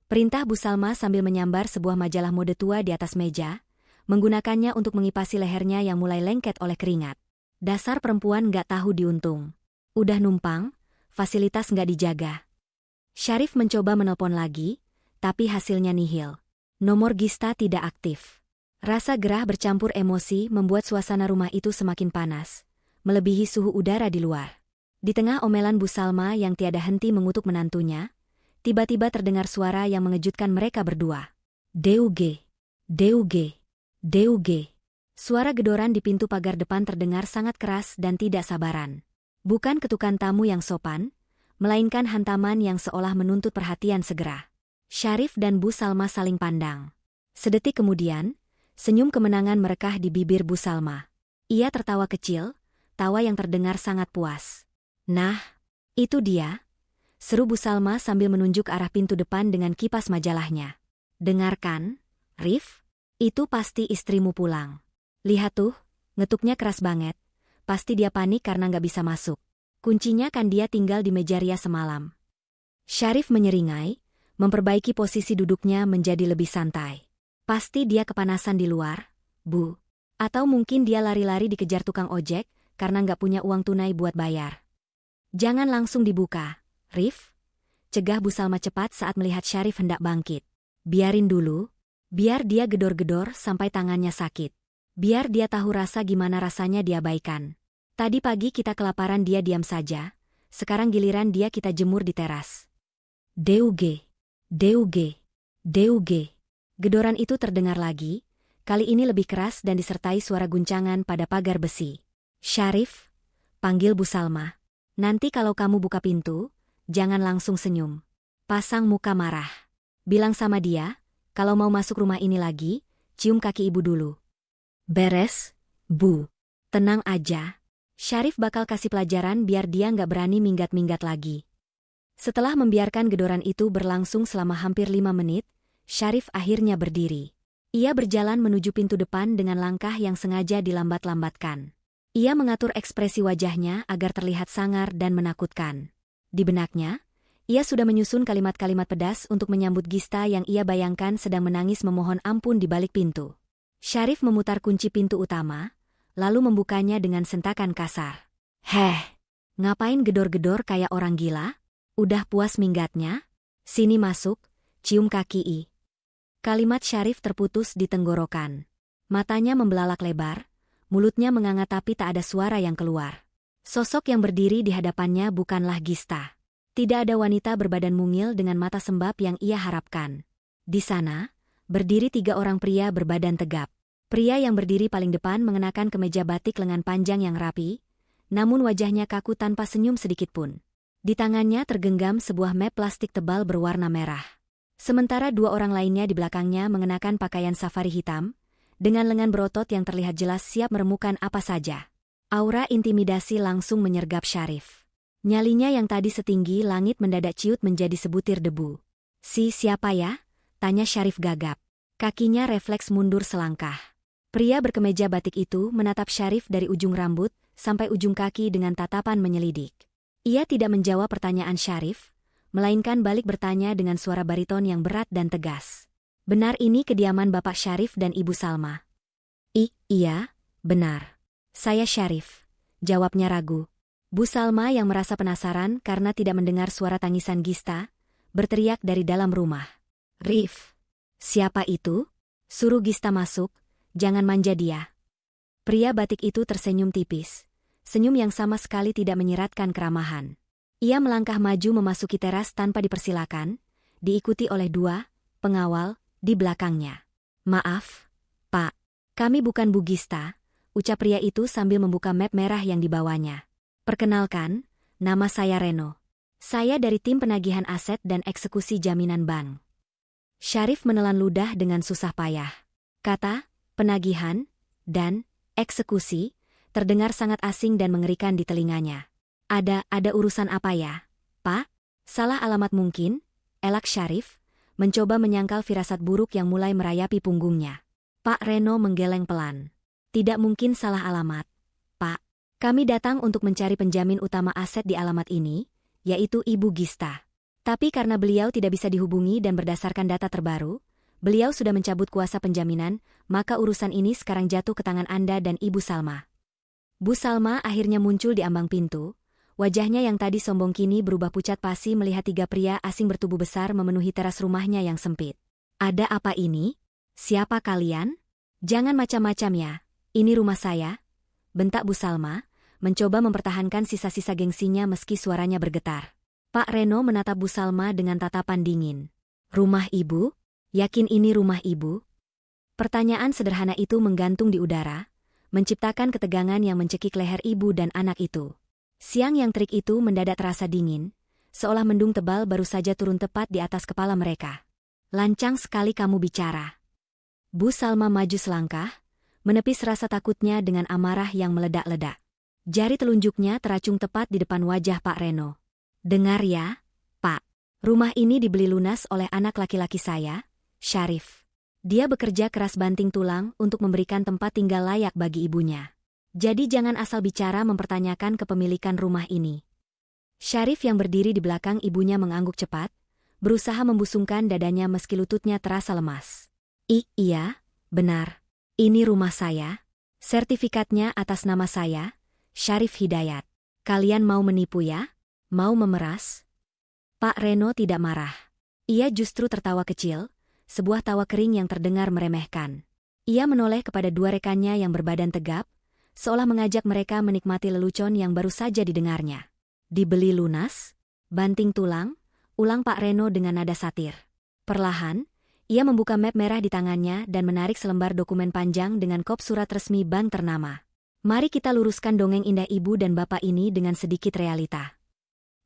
Speaker 1: Perintah Bu Salma sambil menyambar sebuah majalah mode tua di atas meja, menggunakannya untuk mengipasi lehernya yang mulai lengket oleh keringat. Dasar perempuan nggak tahu diuntung. Udah numpang, fasilitas nggak dijaga. Syarif mencoba menelpon lagi, tapi hasilnya nihil. Nomor Gista tidak aktif. Rasa gerah bercampur emosi membuat suasana rumah itu semakin panas, melebihi suhu udara di luar. Di tengah omelan Bu Salma yang tiada henti mengutuk menantunya, tiba-tiba terdengar suara yang mengejutkan mereka berdua. DUG. DUG. DUG. Suara gedoran di pintu pagar depan terdengar sangat keras dan tidak sabaran. Bukan ketukan tamu yang sopan, melainkan hantaman yang seolah menuntut perhatian segera. Syarif dan Bu Salma saling pandang. Sedetik kemudian, senyum kemenangan merekah di bibir Bu Salma. Ia tertawa kecil, tawa yang terdengar sangat puas. "Nah, itu dia," seru Bu Salma sambil menunjuk arah pintu depan dengan kipas majalahnya. "Dengarkan, Rif, itu pasti istrimu pulang. Lihat tuh, ngetuknya keras banget. Pasti dia panik karena nggak bisa masuk. Kuncinya kan dia tinggal di meja rias semalam." Syarif menyeringai, memperbaiki posisi duduknya menjadi lebih santai. "Pasti dia kepanasan di luar, Bu. Atau mungkin dia lari-lari dikejar tukang ojek karena nggak punya uang tunai buat bayar." "Jangan langsung dibuka, Rif," cegah Bu Salma cepat saat melihat Syarif hendak bangkit. "Biarin dulu, biar dia gedor-gedor sampai tangannya sakit. Biar dia tahu rasa gimana rasanya diabaikan. Tadi pagi kita kelaparan dia diam saja, sekarang giliran dia kita jemur di teras." DUG, DUG, DUG. Gedoran itu terdengar lagi, kali ini lebih keras dan disertai suara guncangan pada pagar besi. "Syarif," panggil Bu Salma. "Nanti kalau kamu buka pintu, jangan langsung senyum. Pasang muka marah. Bilang sama dia, kalau mau masuk rumah ini lagi, cium kaki ibu dulu." "Beres, Bu. Tenang aja. Syarif bakal kasih pelajaran biar dia nggak berani minggat-minggat lagi." Setelah membiarkan gedoran itu berlangsung selama hampir 5 menit, Syarif akhirnya berdiri. Ia berjalan menuju pintu depan dengan langkah yang sengaja dilambat-lambatkan. Ia mengatur ekspresi wajahnya agar terlihat sangar dan menakutkan. Di benaknya, ia sudah menyusun kalimat-kalimat pedas untuk menyambut Gista yang ia bayangkan sedang menangis memohon ampun di balik pintu. Syarif memutar kunci pintu utama, lalu membukanya dengan sentakan kasar. "Heh, ngapain gedor-gedor kayak orang gila? Udah puas minggatnya? Sini masuk, cium kaki I." Kalimat Syarif terputus di tenggorokan. Matanya membelalak lebar, mulutnya menganga tapi tak ada suara yang keluar. Sosok yang berdiri di hadapannya bukanlah Gista. Tidak ada wanita berbadan mungil dengan mata sembab yang ia harapkan. Di sana, berdiri 3 orang pria berbadan tegap. Pria yang berdiri paling depan mengenakan kemeja batik lengan panjang yang rapi, namun wajahnya kaku tanpa senyum sedikitpun. Di tangannya tergenggam sebuah map plastik tebal berwarna merah. Sementara 2 orang lainnya di belakangnya mengenakan pakaian safari hitam, dengan lengan berotot yang terlihat jelas siap meremukan apa saja. Aura intimidasi langsung menyergap Syarif. Nyalinya yang tadi setinggi langit mendadak ciut menjadi sebutir debu. Siapa ya?" tanya Syarif gagap. Kakinya refleks mundur selangkah. Pria berkemeja batik itu menatap Syarif dari ujung rambut sampai ujung kaki dengan tatapan menyelidik. Ia tidak menjawab pertanyaan Syarif, melainkan balik bertanya dengan suara bariton yang berat dan tegas. "Benar ini kediaman Bapak Syarif dan Ibu Salma?" Iya, benar. Saya Syarif," jawabnya ragu. Bu Salma yang merasa penasaran karena tidak mendengar suara tangisan Gista, berteriak dari dalam rumah. "Rif, siapa itu? Suruh Gista masuk. Jangan manja dia." Pria batik itu tersenyum tipis, senyum yang sama sekali tidak menyiratkan keramahan. Ia melangkah maju memasuki teras tanpa dipersilakan, diikuti oleh 2 pengawal di belakangnya. "Maaf, Pak, kami bukan Bu Gista," ucap pria itu sambil membuka map merah yang dibawanya. "Perkenalkan, nama saya Reno. Saya dari tim penagihan aset dan eksekusi jaminan bank." Syarif menelan ludah dengan susah payah. Kata penagihan dan eksekusi terdengar sangat asing dan mengerikan di telinganya. Ada urusan apa ya, Pak? Salah alamat mungkin?" elak Syarif, mencoba menyangkal firasat buruk yang mulai merayapi punggungnya. Pak Reno menggeleng pelan. "Tidak mungkin salah alamat, Pak. Kami datang untuk mencari penjamin utama aset di alamat ini, yaitu Ibu Gista. Tapi karena beliau tidak bisa dihubungi dan berdasarkan data terbaru, beliau sudah mencabut kuasa penjaminan, maka urusan ini sekarang jatuh ke tangan Anda dan Ibu Salma." Bu Salma akhirnya muncul di ambang pintu, wajahnya yang tadi sombong kini berubah pucat pasi melihat 3 pria asing bertubuh besar memenuhi teras rumahnya yang sempit. "Ada apa ini? Siapa kalian? Jangan macam-macam ya, ini rumah saya," bentak Bu Salma, mencoba mempertahankan sisa-sisa gengsinya meski suaranya bergetar. Pak Reno menatap Bu Salma dengan tatapan dingin. "Rumah ibu? Yakin ini rumah ibu?" Pertanyaan sederhana itu menggantung di udara, menciptakan ketegangan yang mencekik leher ibu dan anak itu. Siang yang terik itu mendadak terasa dingin, seolah mendung tebal baru saja turun tepat di atas kepala mereka. Lancang sekali kamu bicara. Bu Salma maju selangkah, menepis rasa takutnya dengan amarah yang meledak-ledak. Jari telunjuknya teracung tepat di depan wajah Pak Reno. Dengar ya, Pak. Rumah ini dibeli lunas oleh anak laki-laki saya, Syarif. Dia bekerja keras banting tulang untuk memberikan tempat tinggal layak bagi ibunya. Jadi jangan asal bicara mempertanyakan kepemilikan rumah ini. Syarif yang berdiri di belakang ibunya mengangguk cepat, berusaha membusungkan dadanya meski lututnya terasa lemas. Iya, benar. Ini rumah saya. Sertifikatnya atas nama saya, Syarif Hidayat. Kalian mau menipu ya? Mau memeras? Pak Reno tidak marah. Ia justru tertawa kecil, sebuah tawa kering yang terdengar meremehkan. Ia menoleh kepada dua rekannya yang berbadan tegap, seolah mengajak mereka menikmati lelucon yang baru saja didengarnya. Dibeli lunas? Banting tulang? Ulang Pak Reno dengan nada satir. Perlahan, ia membuka map merah di tangannya dan menarik selembar dokumen panjang dengan kop surat resmi bank ternama. Mari kita luruskan dongeng indah ibu dan bapak ini dengan sedikit realita.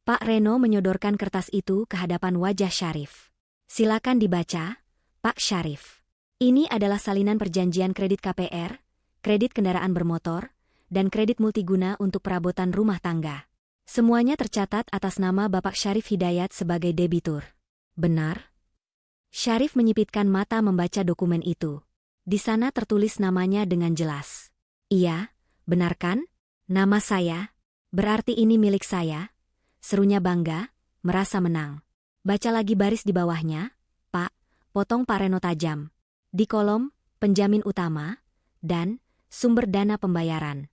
Speaker 1: Pak Reno menyodorkan kertas itu ke hadapan wajah Syarif. Silakan dibaca, Pak Syarif. Ini adalah salinan perjanjian kredit KPR, kredit kendaraan bermotor, dan kredit multiguna untuk perabotan rumah tangga. Semuanya tercatat atas nama Bapak Syarif Hidayat sebagai debitur. Benar? Syarif menyipitkan mata membaca dokumen itu. Di sana tertulis namanya dengan jelas. Iya, benar kan? Nama saya. Berarti ini milik saya. Serunya bangga, merasa menang. Baca lagi baris di bawahnya, Pak, potong Pak Reno tajam. Di kolom, penjamin utama, dan sumber dana pembayaran.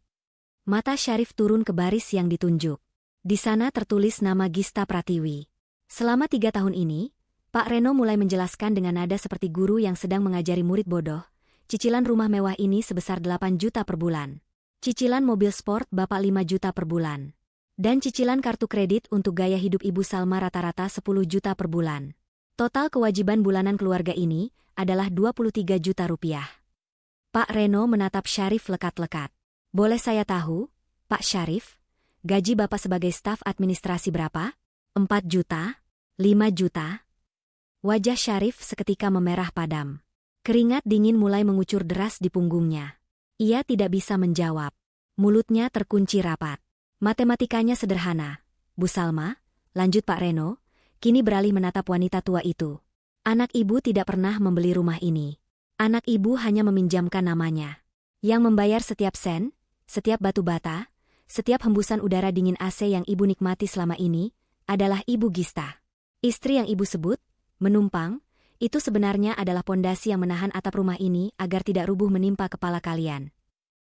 Speaker 1: Mata Syarif turun ke baris yang ditunjuk. Di sana tertulis nama Gista Pratiwi. Selama 3 tahun ini, Pak Reno mulai menjelaskan dengan nada seperti guru yang sedang mengajari murid bodoh, cicilan rumah mewah ini sebesar 8 juta per bulan. Cicilan mobil sport Bapak 5 juta per bulan. Dan cicilan kartu kredit untuk gaya hidup Ibu Salma rata-rata 10 juta per bulan. Total kewajiban bulanan keluarga ini adalah 23 juta rupiah. Pak Reno menatap Syarif lekat-lekat. Boleh saya tahu, Pak Syarif, gaji Bapak sebagai staf administrasi berapa? 4 juta? 5 juta? Wajah Syarif seketika memerah padam. Keringat dingin mulai mengucur deras di punggungnya. Ia tidak bisa menjawab. Mulutnya terkunci rapat. Matematikanya sederhana. Bu Salma, lanjut Pak Reno, kini beralih menatap wanita tua itu. Anak ibu tidak pernah membeli rumah ini. Anak ibu hanya meminjamkan namanya. Yang membayar setiap sen, setiap batu bata, setiap hembusan udara dingin AC yang ibu nikmati selama ini, adalah Ibu Gista. Istri yang ibu sebut, menumpang, itu sebenarnya adalah pondasi yang menahan atap rumah ini agar tidak rubuh menimpa kepala kalian.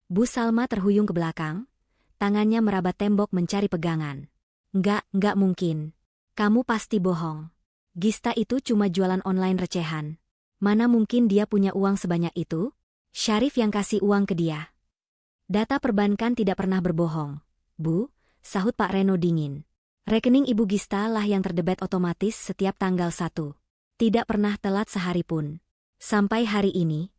Speaker 1: Bu Salma terhuyung ke belakang, tangannya merabat tembok mencari pegangan. Enggak mungkin. Kamu pasti bohong. Gista itu cuma jualan online recehan. Mana mungkin dia punya uang sebanyak itu? Syarif yang kasih uang ke dia. Data perbankan tidak pernah berbohong. Bu, sahut Pak Reno dingin. Rekening Ibu Gista lah yang terdebet otomatis setiap tanggal 1. Tidak pernah telat sehari pun. Sampai hari ini.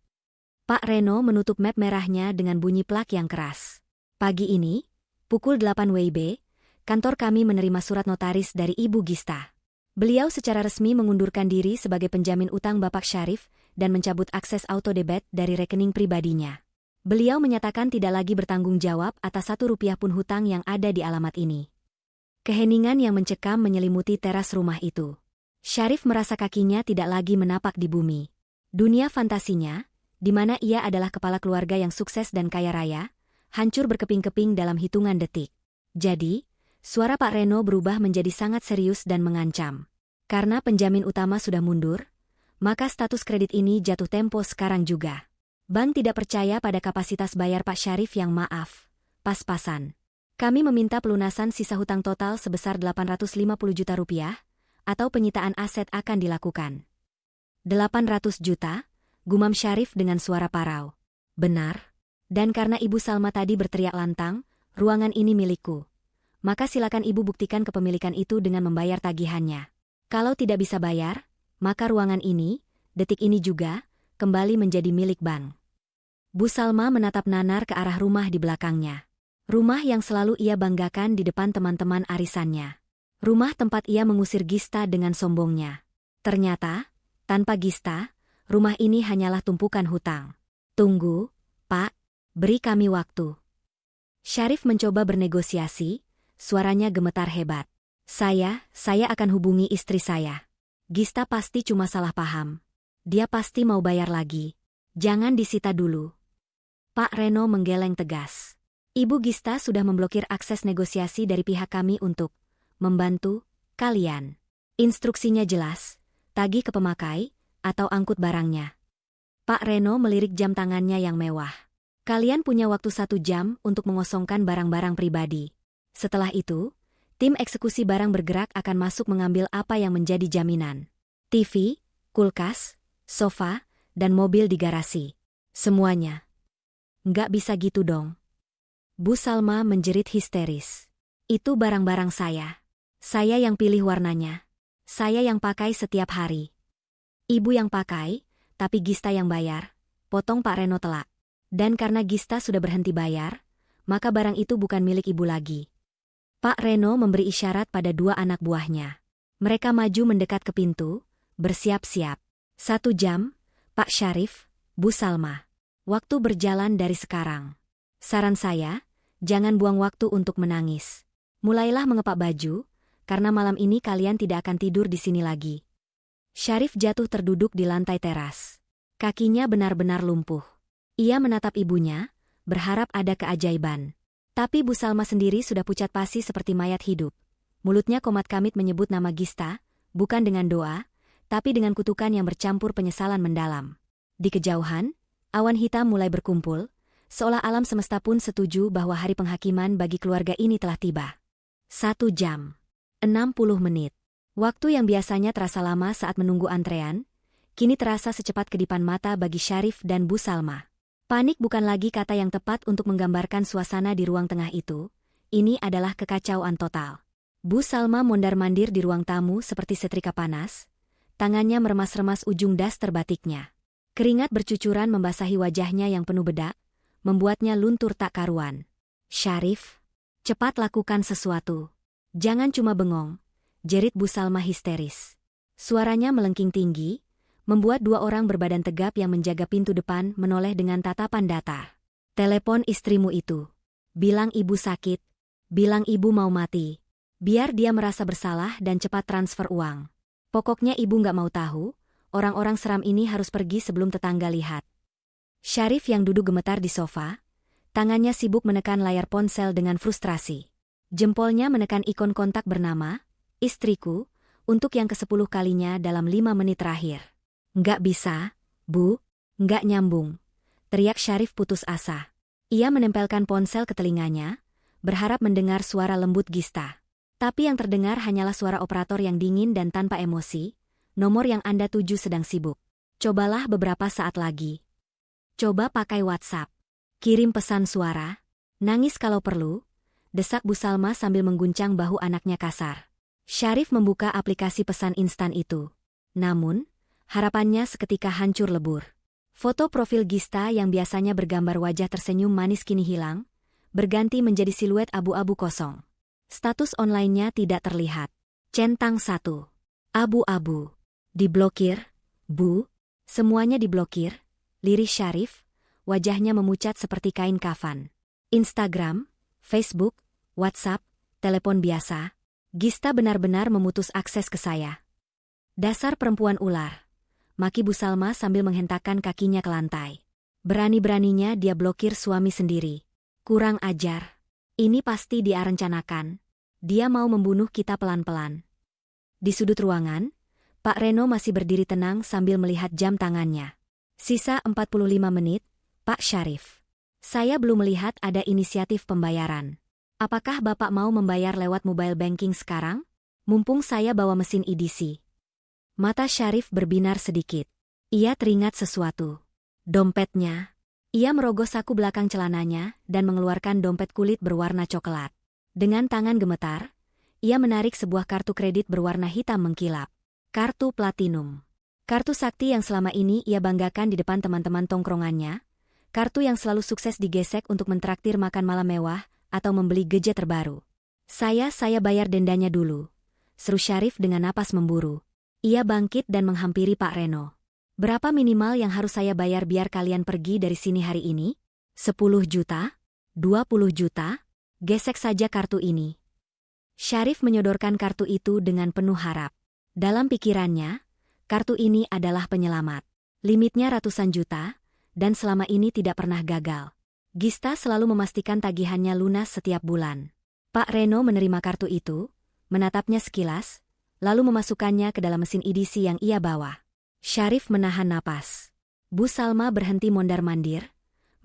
Speaker 1: Pak Reno menutup map merahnya dengan bunyi plak yang keras. Pagi ini, pukul 8 WIB, kantor kami menerima surat notaris dari Ibu Gista. Beliau secara resmi mengundurkan diri sebagai penjamin utang Bapak Syarif dan mencabut akses auto debit dari rekening pribadinya. Beliau menyatakan tidak lagi bertanggung jawab atas 1 rupiah pun hutang yang ada di alamat ini. Keheningan yang mencekam menyelimuti teras rumah itu. Syarif merasa kakinya tidak lagi menapak di bumi. Dunia fantasinya, di mana ia adalah kepala keluarga yang sukses dan kaya raya, hancur berkeping-keping dalam hitungan detik. Jadi, suara Pak Reno berubah menjadi sangat serius dan mengancam. Karena penjamin utama sudah mundur, maka status kredit ini jatuh tempo sekarang juga. Bank tidak percaya pada kapasitas bayar Pak Syarif yang maaf, pas-pasan. Kami meminta pelunasan sisa hutang total sebesar 850 juta rupiah, atau penyitaan aset akan dilakukan. 800 juta, gumam Syarif dengan suara parau. Benar. Dan karena Ibu Salma tadi berteriak lantang, ruangan ini milikku. Maka silakan Ibu buktikan kepemilikan itu dengan membayar tagihannya. Kalau tidak bisa bayar, maka ruangan ini, detik ini juga, kembali menjadi milik bank. Bu Salma menatap nanar ke arah rumah di belakangnya. Rumah yang selalu ia banggakan di depan teman-teman arisannya. Rumah tempat ia mengusir Gista dengan sombongnya. Ternyata, tanpa Gista, rumah ini hanyalah tumpukan hutang. Tunggu, Pak, beri kami waktu. Syarif mencoba bernegosiasi, suaranya gemetar hebat. Saya akan hubungi istri saya. Gista pasti cuma salah paham. Dia pasti mau bayar lagi. Jangan disita dulu. Pak Reno menggeleng tegas. Ibu Gista sudah memblokir akses negosiasi dari pihak kami untuk membantu kalian. Instruksinya jelas, tagih ke pemakai, atau angkut barangnya. Pak Reno melirik jam tangannya yang mewah. Kalian punya waktu 1 jam untuk mengosongkan barang-barang pribadi. Setelah itu, tim eksekusi barang bergerak akan masuk mengambil apa yang menjadi jaminan. TV, kulkas, sofa, dan mobil di garasi. Semuanya. Nggak bisa gitu dong. Bu Salma menjerit histeris. Itu barang-barang saya. Saya yang pilih warnanya. Saya yang pakai setiap hari. Ibu yang pakai, tapi Gista yang bayar, potong Pak Reno telak. Dan karena Gista sudah berhenti bayar, maka barang itu bukan milik ibu lagi. Pak Reno memberi isyarat pada 2 anak buahnya. Mereka maju mendekat ke pintu, bersiap-siap. 1 jam, Pak Syarif, Bu Salma. Waktu berjalan dari sekarang. Saran saya, jangan buang waktu untuk menangis. Mulailah mengepak baju, karena malam ini kalian tidak akan tidur di sini lagi. Syarif jatuh terduduk di lantai teras. Kakinya benar-benar lumpuh. Ia menatap ibunya, berharap ada keajaiban. Tapi Bu Salma sendiri sudah pucat pasi seperti mayat hidup. Mulutnya komat-kamit menyebut nama Gista, bukan dengan doa, tapi dengan kutukan yang bercampur penyesalan mendalam. Di kejauhan, awan hitam mulai berkumpul, seolah alam semesta pun setuju bahwa hari penghakiman bagi keluarga ini telah tiba. 1 jam. 60 menit. Waktu yang biasanya terasa lama saat menunggu antrean, kini terasa secepat kedipan mata bagi Syarif dan Bu Salma. Panik bukan lagi kata yang tepat untuk menggambarkan suasana di ruang tengah itu, ini adalah kekacauan total. Bu Salma mondar-mandir di ruang tamu seperti setrika panas, tangannya meremas-remas ujung daster batiknya. Keringat bercucuran membasahi wajahnya yang penuh bedak, membuatnya luntur tak karuan. Syarif, cepat lakukan sesuatu. Jangan cuma bengong, jerit Bu Salma histeris. Suaranya melengking tinggi, membuat 2 orang berbadan tegap yang menjaga pintu depan menoleh dengan tatapan datar. Telepon istrimu itu. Bilang ibu sakit, bilang ibu mau mati. Biar dia merasa bersalah dan cepat transfer uang. Pokoknya ibu nggak mau tahu, orang-orang seram ini harus pergi sebelum tetangga lihat. Syarif yang duduk gemetar di sofa, tangannya sibuk menekan layar ponsel dengan frustrasi. Jempolnya menekan ikon kontak bernama, istriku, untuk yang ke-10 kalinya dalam 5 menit terakhir. Nggak bisa, Bu, nggak nyambung, teriak Syarif putus asa. Ia menempelkan ponsel ke telinganya, berharap mendengar suara lembut Gista. Tapi yang terdengar hanyalah suara operator yang dingin dan tanpa emosi, nomor yang Anda tuju sedang sibuk. Cobalah beberapa saat lagi. Coba pakai WhatsApp. Kirim pesan suara. Nangis kalau perlu. Desak Bu Salma sambil mengguncang bahu anaknya kasar. Syarif membuka aplikasi pesan instan itu. Namun, harapannya seketika hancur lebur. Foto profil Gista yang biasanya bergambar wajah tersenyum manis kini hilang, berganti menjadi siluet abu-abu kosong. Status online-nya tidak terlihat. Centang 1. Abu-abu. Diblokir, Bu. Semuanya diblokir. Lirih Syarif, wajahnya memucat seperti kain kafan. Instagram, Facebook, WhatsApp, telepon biasa. Gista benar-benar memutus akses ke saya. Dasar perempuan ular. Maki Bu Salma sambil menghentakkan kakinya ke lantai. Berani-beraninya dia blokir suami sendiri. Kurang ajar. Ini pasti dia rencanakan. Dia mau membunuh kita pelan-pelan. Di sudut ruangan, Pak Reno masih berdiri tenang sambil melihat jam tangannya. Sisa 45 menit, Pak Syarif. Saya belum melihat ada inisiatif pembayaran. Apakah Bapak mau membayar lewat mobile banking sekarang? Mumpung saya bawa mesin EDC. Mata Syarif berbinar sedikit. Ia teringat sesuatu. Dompetnya. Ia merogoh saku belakang celananya dan mengeluarkan dompet kulit berwarna coklat. Dengan tangan gemetar, ia menarik sebuah kartu kredit berwarna hitam mengkilap. Kartu platinum. Kartu sakti yang selama ini ia banggakan di depan teman-teman tongkrongannya, kartu yang selalu sukses digesek untuk mentraktir makan malam mewah atau membeli gadget terbaru. Saya bayar dendanya dulu, seru Syarif dengan napas memburu. Ia bangkit dan menghampiri Pak Reno. Berapa minimal yang harus saya bayar biar kalian pergi dari sini hari ini? 10 juta? 20 juta? Gesek saja kartu ini. Syarif menyodorkan kartu itu dengan penuh harap. Dalam pikirannya, kartu ini adalah penyelamat. Limitnya ratusan juta, dan selama ini tidak pernah gagal. Gista selalu memastikan tagihannya lunas setiap bulan. Pak Reno menerima kartu itu, menatapnya sekilas, lalu memasukkannya ke dalam mesin edisi yang ia bawa. Syarif menahan napas. Bu Salma berhenti mondar-mandir,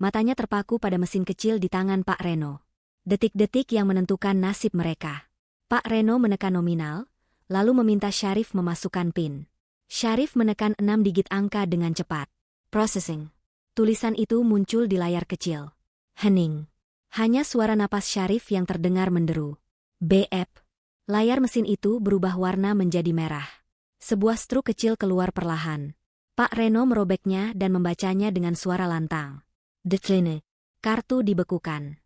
Speaker 1: matanya terpaku pada mesin kecil di tangan Pak Reno. Detik-detik yang menentukan nasib mereka. Pak Reno menekan nominal, lalu meminta Syarif memasukkan PIN. Syarif menekan 6 digit angka dengan cepat. Processing. Tulisan itu muncul di layar kecil. Hening. Hanya suara napas Syarif yang terdengar menderu. BF. Layar mesin itu berubah warna menjadi merah. Sebuah struk kecil keluar perlahan. Pak Reno merobeknya dan membacanya dengan suara lantang. Decline. Kartu dibekukan.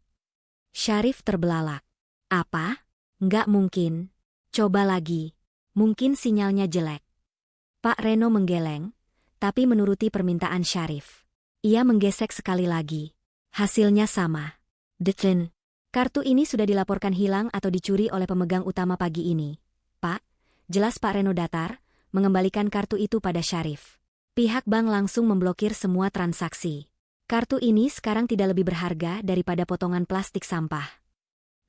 Speaker 1: Syarif terbelalak. Apa? Nggak mungkin. Coba lagi. Mungkin sinyalnya jelek. Pak Reno menggeleng, tapi menuruti permintaan Syarif. Ia menggesek sekali lagi. Hasilnya sama. Decline. Kartu ini sudah dilaporkan hilang atau dicuri oleh pemegang utama pagi ini. Pak, jelas Pak Reno datar, mengembalikan kartu itu pada Syarif. Pihak bank langsung memblokir semua transaksi. Kartu ini sekarang tidak lebih berharga daripada potongan plastik sampah.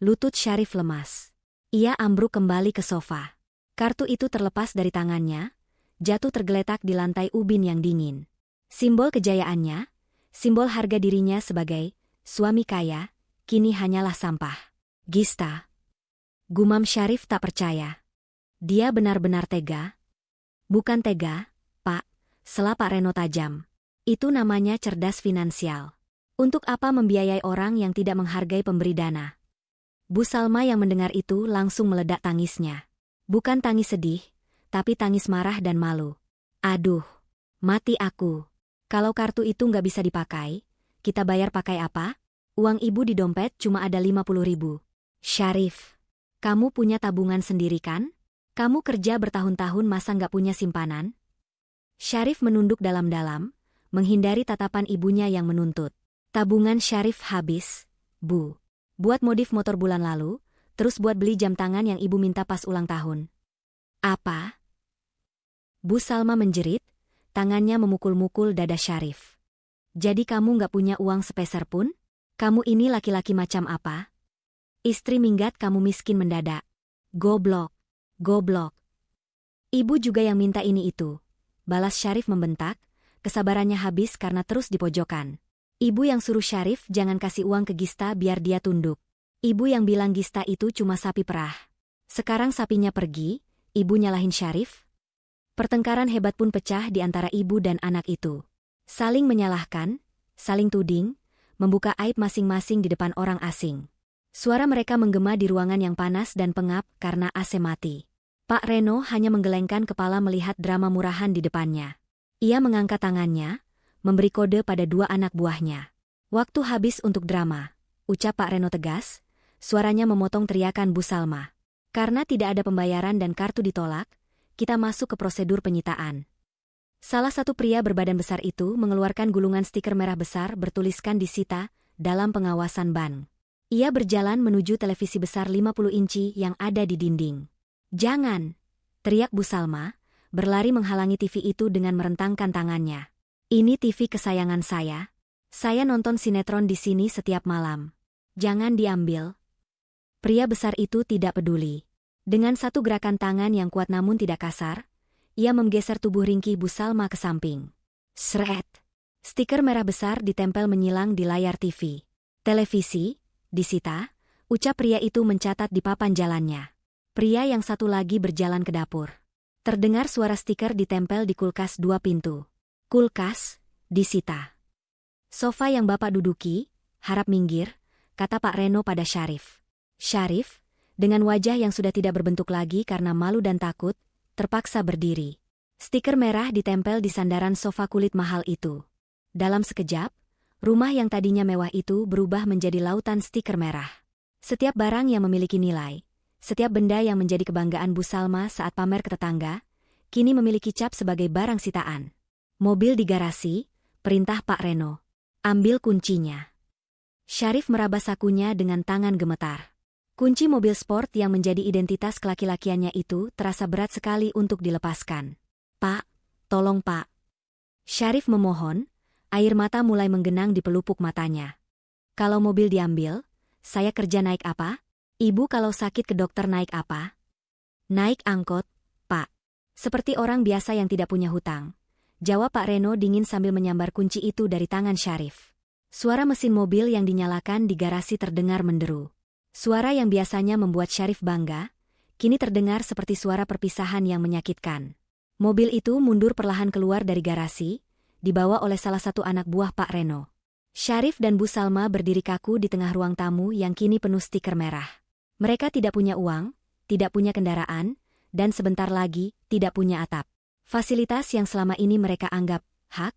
Speaker 1: Lutut Syarif lemas. Ia ambruk kembali ke sofa. Kartu itu terlepas dari tangannya, jatuh tergeletak di lantai ubin yang dingin. Simbol kejayaannya, simbol harga dirinya sebagai suami kaya, kini hanyalah sampah. Gista. Gumam Syarif tak percaya. Dia benar-benar tega. Bukan tega, Pak, sela Pak Reno tajam. Itu namanya cerdas finansial. Untuk apa membiayai orang yang tidak menghargai pemberi dana? Bu Salma yang mendengar itu langsung meledak tangisnya. Bukan tangis sedih, tapi tangis marah dan malu. Aduh, mati aku. Kalau kartu itu nggak bisa dipakai, kita bayar pakai apa? Uang ibu di dompet cuma ada 50 ribu. Syarif, kamu punya tabungan sendiri kan? Kamu kerja bertahun-tahun masa nggak punya simpanan? Syarif menunduk dalam-dalam, menghindari tatapan ibunya yang menuntut. Tabungan Syarif habis, Bu. Buat modif motor bulan lalu, terus buat beli jam tangan yang ibu minta pas ulang tahun. Apa? Bu Salma menjerit, tangannya memukul-mukul dada Syarif. Jadi kamu nggak punya uang sepeser pun? Kamu ini laki-laki macam apa? Istri minggat kamu miskin mendadak. Goblok. Goblok. Ibu juga yang minta ini itu. Balas Syarif membentak, kesabarannya habis karena terus dipojokkan. Ibu yang suruh Syarif jangan kasih uang ke Gista biar dia tunduk. Ibu yang bilang Gista itu cuma sapi perah. Sekarang sapinya pergi, ibu nyalahin Syarif? Pertengkaran hebat pun pecah di antara ibu dan anak itu. Saling menyalahkan, saling tuding, membuka aib masing-masing di depan orang asing. Suara mereka menggema di ruangan yang panas dan pengap karena AC mati. Pak Reno hanya menggelengkan kepala melihat drama murahan di depannya. Ia mengangkat tangannya, memberi kode pada dua anak buahnya. Waktu habis untuk drama, ucap Pak Reno tegas, suaranya memotong teriakan Bu Salma. Karena tidak ada pembayaran dan kartu ditolak, kita masuk ke prosedur penyitaan. Salah satu pria berbadan besar itu mengeluarkan gulungan stiker merah besar bertuliskan disita dalam pengawasan bank. Ia berjalan menuju televisi besar 50 inci yang ada di dinding. Jangan! Teriak Bu Salma, berlari menghalangi TV itu dengan merentangkan tangannya. Ini TV kesayangan saya. Saya nonton sinetron di sini setiap malam. Jangan diambil. Pria besar itu tidak peduli. Dengan satu gerakan tangan yang kuat namun tidak kasar, ia menggeser tubuh ringkih Bu Salma ke samping. Sret! Stiker merah besar ditempel menyilang di layar TV. Televisi, disita, ucap pria itu mencatat di papan jalannya. Pria yang satu lagi berjalan ke dapur. Terdengar suara stiker ditempel di kulkas 2 pintu. Kulkas, disita. Sofa yang Bapak duduki, harap minggir, kata Pak Reno pada Syarif. Syarif, dengan wajah yang sudah tidak berbentuk lagi karena malu dan takut, terpaksa berdiri. Stiker merah ditempel di sandaran sofa kulit mahal itu. Dalam sekejap, rumah yang tadinya mewah itu berubah menjadi lautan stiker merah. Setiap barang yang memiliki nilai, setiap benda yang menjadi kebanggaan Bu Salma saat pamer ke tetangga, kini memiliki cap sebagai barang sitaan. Mobil di garasi, perintah Pak Reno. Ambil kuncinya. Syarif meraba sakunya dengan tangan gemetar. Kunci mobil sport yang menjadi identitas kelaki-lakiannya itu terasa berat sekali untuk dilepaskan. Pak, tolong Pak. Syarif memohon, air mata mulai menggenang di pelupuk matanya. Kalau mobil diambil, saya kerja naik apa? Ibu kalau sakit ke dokter naik apa? Naik angkot, Pak. Seperti orang biasa yang tidak punya hutang. Jawab Pak Reno dingin sambil menyambar kunci itu dari tangan Syarif. Suara mesin mobil yang dinyalakan di garasi terdengar menderu. Suara yang biasanya membuat Syarif bangga, kini terdengar seperti suara perpisahan yang menyakitkan. Mobil itu mundur perlahan keluar dari garasi, dibawa oleh salah satu anak buah Pak Reno. Syarif dan Bu Salma berdiri kaku di tengah ruang tamu yang kini penuh stiker merah. Mereka tidak punya uang, tidak punya kendaraan, dan sebentar lagi tidak punya atap. Fasilitas yang selama ini mereka anggap hak,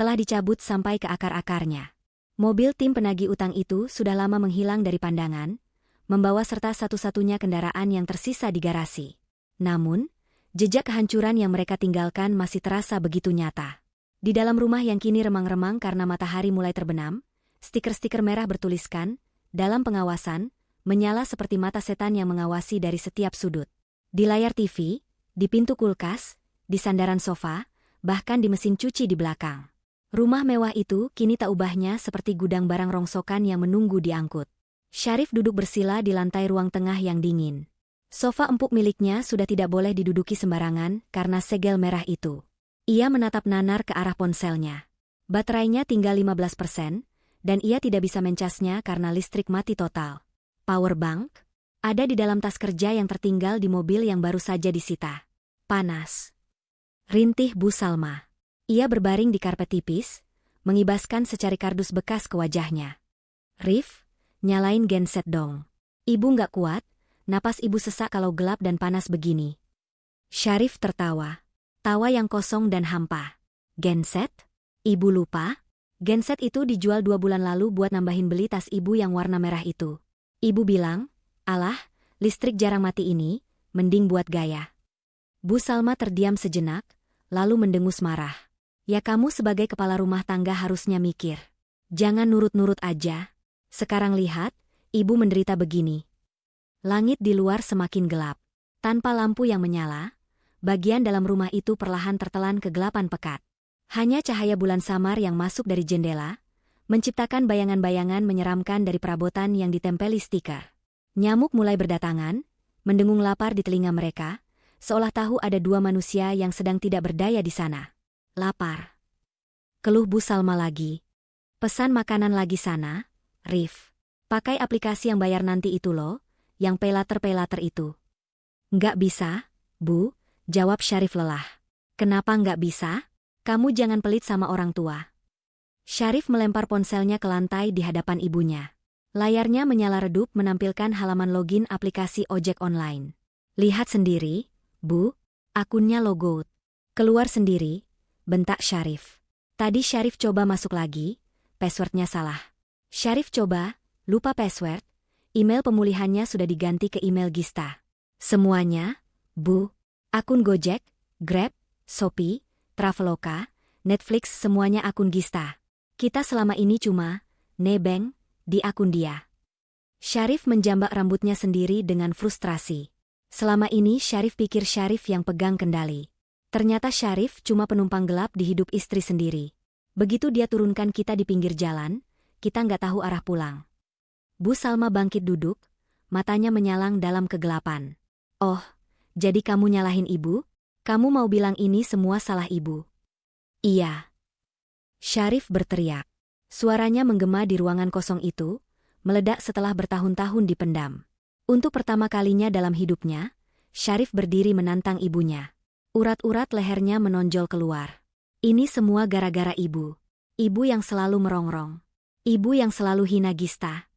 Speaker 1: telah dicabut sampai ke akar-akarnya. Mobil tim penagih utang itu sudah lama menghilang dari pandangan, membawa serta satu-satunya kendaraan yang tersisa di garasi. Namun, jejak kehancuran yang mereka tinggalkan masih terasa begitu nyata. Di dalam rumah yang kini remang-remang karena matahari mulai terbenam, stiker-stiker merah bertuliskan, dalam pengawasan, menyala seperti mata setan yang mengawasi dari setiap sudut. Di layar TV, di pintu kulkas, di sandaran sofa, bahkan di mesin cuci di belakang. Rumah mewah itu kini tak ubahnya seperti gudang barang rongsokan yang menunggu diangkut. Syarif duduk bersila di lantai ruang tengah yang dingin. Sofa empuk miliknya sudah tidak boleh diduduki sembarangan karena segel merah itu. Ia menatap nanar ke arah ponselnya. Baterainya tinggal 15%, dan ia tidak bisa mencasnya karena listrik mati total. Powerbank ada di dalam tas kerja yang tertinggal di mobil yang baru saja disita. Panas. Rintih Bu Salma. Ia berbaring di karpet tipis, mengibaskan secari kardus bekas ke wajahnya. Rif, nyalain genset dong. Ibu nggak kuat. Napas ibu sesak kalau gelap dan panas begini. Syarif tertawa. Tawa yang kosong dan hampa. Genset? Ibu lupa? Genset itu dijual 2 bulan lalu buat nambahin beli tas ibu yang warna merah itu. Ibu bilang, alah, listrik jarang mati ini, mending buat gaya. Bu Salma terdiam sejenak, lalu mendengus marah. Ya kamu sebagai kepala rumah tangga harusnya mikir. Jangan nurut-nurut aja. Sekarang lihat, ibu menderita begini. Langit di luar semakin gelap. Tanpa lampu yang menyala, bagian dalam rumah itu perlahan tertelan kegelapan pekat. Hanya cahaya bulan samar yang masuk dari jendela, menciptakan bayangan-bayangan menyeramkan dari perabotan yang ditempeli stiker. Nyamuk mulai berdatangan, mendengung lapar di telinga mereka, seolah tahu ada 2 manusia yang sedang tidak berdaya di sana. Lapar. Keluh Bu Salma lagi. Pesan makanan lagi sana, Rif. Pakai aplikasi yang bayar nanti itu loh. Yang pay-later itu. Nggak bisa, Bu, jawab Syarif lelah. Kenapa nggak bisa? Kamu jangan pelit sama orang tua. Syarif melempar ponselnya ke lantai di hadapan ibunya. Layarnya menyala redup menampilkan halaman login aplikasi ojek online. Lihat sendiri, Bu, akunnya logout. Keluar sendiri, bentak Syarif. Tadi Syarif coba masuk lagi, passwordnya salah. Syarif coba, lupa password. Email pemulihannya sudah diganti ke email Gista. Semuanya, Bu, akun Gojek, Grab, Shopee, Traveloka, Netflix semuanya akun Gista. Kita selama ini cuma nebeng di akun dia. Syarif menjambak rambutnya sendiri dengan frustrasi. Selama ini Syarif pikir Syarif yang pegang kendali. Ternyata Syarif cuma penumpang gelap di hidup istri sendiri. Begitu dia turunkan kita di pinggir jalan, kita nggak tahu arah pulang. Bu Salma bangkit duduk, matanya menyalang dalam kegelapan. Oh, jadi kamu nyalahin ibu? Kamu mau bilang ini semua salah ibu? Iya. Syarif berteriak. Suaranya menggema di ruangan kosong itu, meledak setelah bertahun-tahun dipendam. Untuk pertama kalinya dalam hidupnya, Syarif berdiri menantang ibunya. Urat-urat lehernya menonjol keluar. Ini semua gara-gara ibu. Ibu yang selalu merongrong. Ibu yang selalu hina Gista.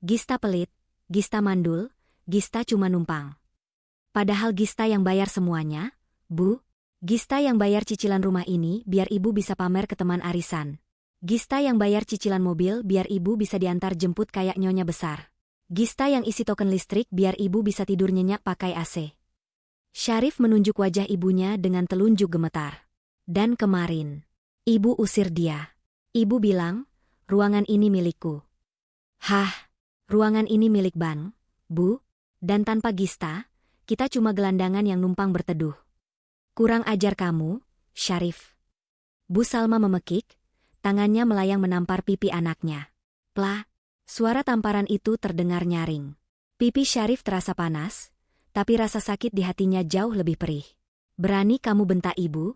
Speaker 1: Gista pelit, Gista mandul, Gista cuma numpang. Padahal Gista yang bayar semuanya, Bu. Gista yang bayar cicilan rumah ini biar ibu bisa pamer ke teman arisan. Gista yang bayar cicilan mobil biar ibu bisa diantar jemput kayak nyonya besar. Gista yang isi token listrik biar ibu bisa tidur nyenyak pakai AC. Syarif menunjuk wajah ibunya dengan telunjuk gemetar. Dan kemarin, ibu usir dia. Ibu bilang, ruangan ini milikku. Hah, ruangan ini milik Bang, Bu, dan tanpa Gista, kita cuma gelandangan yang numpang berteduh. Kurang ajar kamu, Syarif. Bu Salma memekik, tangannya melayang menampar pipi anaknya. Plah, suara tamparan itu terdengar nyaring. Pipi Syarif terasa panas, tapi rasa sakit di hatinya jauh lebih perih. Berani kamu bentak ibu?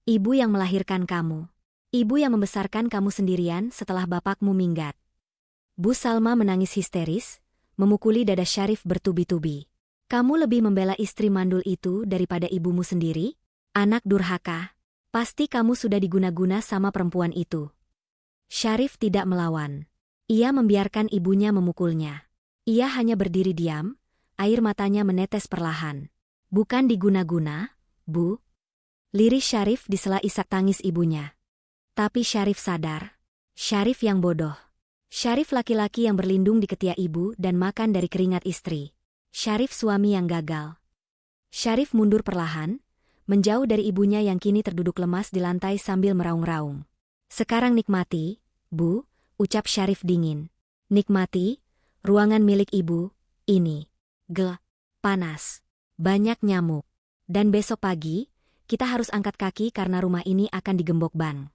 Speaker 1: Ibu yang melahirkan kamu. Ibu yang membesarkan kamu sendirian setelah bapakmu minggat. Bu Salma menangis histeris, memukuli dada Syarif bertubi-tubi. Kamu lebih membela istri mandul itu daripada ibumu sendiri? Anak durhaka. Pasti kamu sudah diguna-guna sama perempuan itu. Syarif tidak melawan. Ia membiarkan ibunya memukulnya. Ia hanya berdiri diam, air matanya menetes perlahan. Bukan diguna-guna, Bu. Lirih Syarif disela isak tangis ibunya. Tapi Syarif sadar. Syarif yang bodoh. Syarif laki-laki yang berlindung di ketiak ibu dan makan dari keringat istri. Syarif suami yang gagal. Syarif mundur perlahan, menjauh dari ibunya yang kini terduduk lemas di lantai sambil meraung-raung. Sekarang nikmati, Bu, ucap Syarif dingin. Nikmati, ruangan milik ibu, ini. Panas. Banyak nyamuk. Dan besok pagi, kita harus angkat kaki karena rumah ini akan digembok Bang.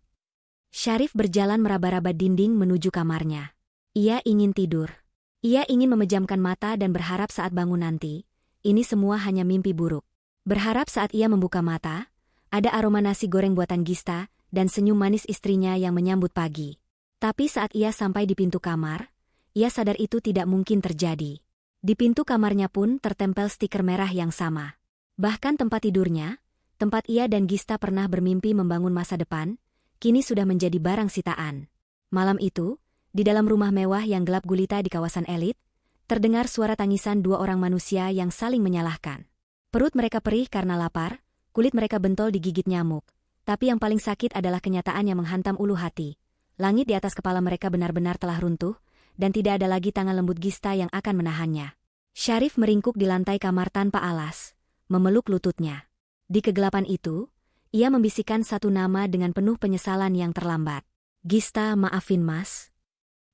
Speaker 1: Syarif berjalan meraba-raba dinding menuju kamarnya. Ia ingin tidur. Ia ingin memejamkan mata dan berharap saat bangun nanti, ini semua hanya mimpi buruk. Berharap saat ia membuka mata, ada aroma nasi goreng buatan Gista dan senyum manis istrinya yang menyambut pagi. Tapi saat ia sampai di pintu kamar, ia sadar itu tidak mungkin terjadi. Di pintu kamarnya pun tertempel stiker merah yang sama. Bahkan tempat tidurnya, tempat ia dan Gista pernah bermimpi membangun masa depan, kini sudah menjadi barang sitaan. Malam itu, di dalam rumah mewah yang gelap gulita di kawasan elit, terdengar suara tangisan dua orang manusia yang saling menyalahkan. Perut mereka perih karena lapar, kulit mereka bentol digigit nyamuk. Tapi yang paling sakit adalah kenyataan yang menghantam ulu hati. Langit di atas kepala mereka benar-benar telah runtuh, dan tidak ada lagi tangan lembut Gista yang akan menahannya. Syarif meringkuk di lantai kamar tanpa alas, memeluk lututnya. Di kegelapan itu, ia membisikkan satu nama dengan penuh penyesalan yang terlambat. Gista, maafin Mas.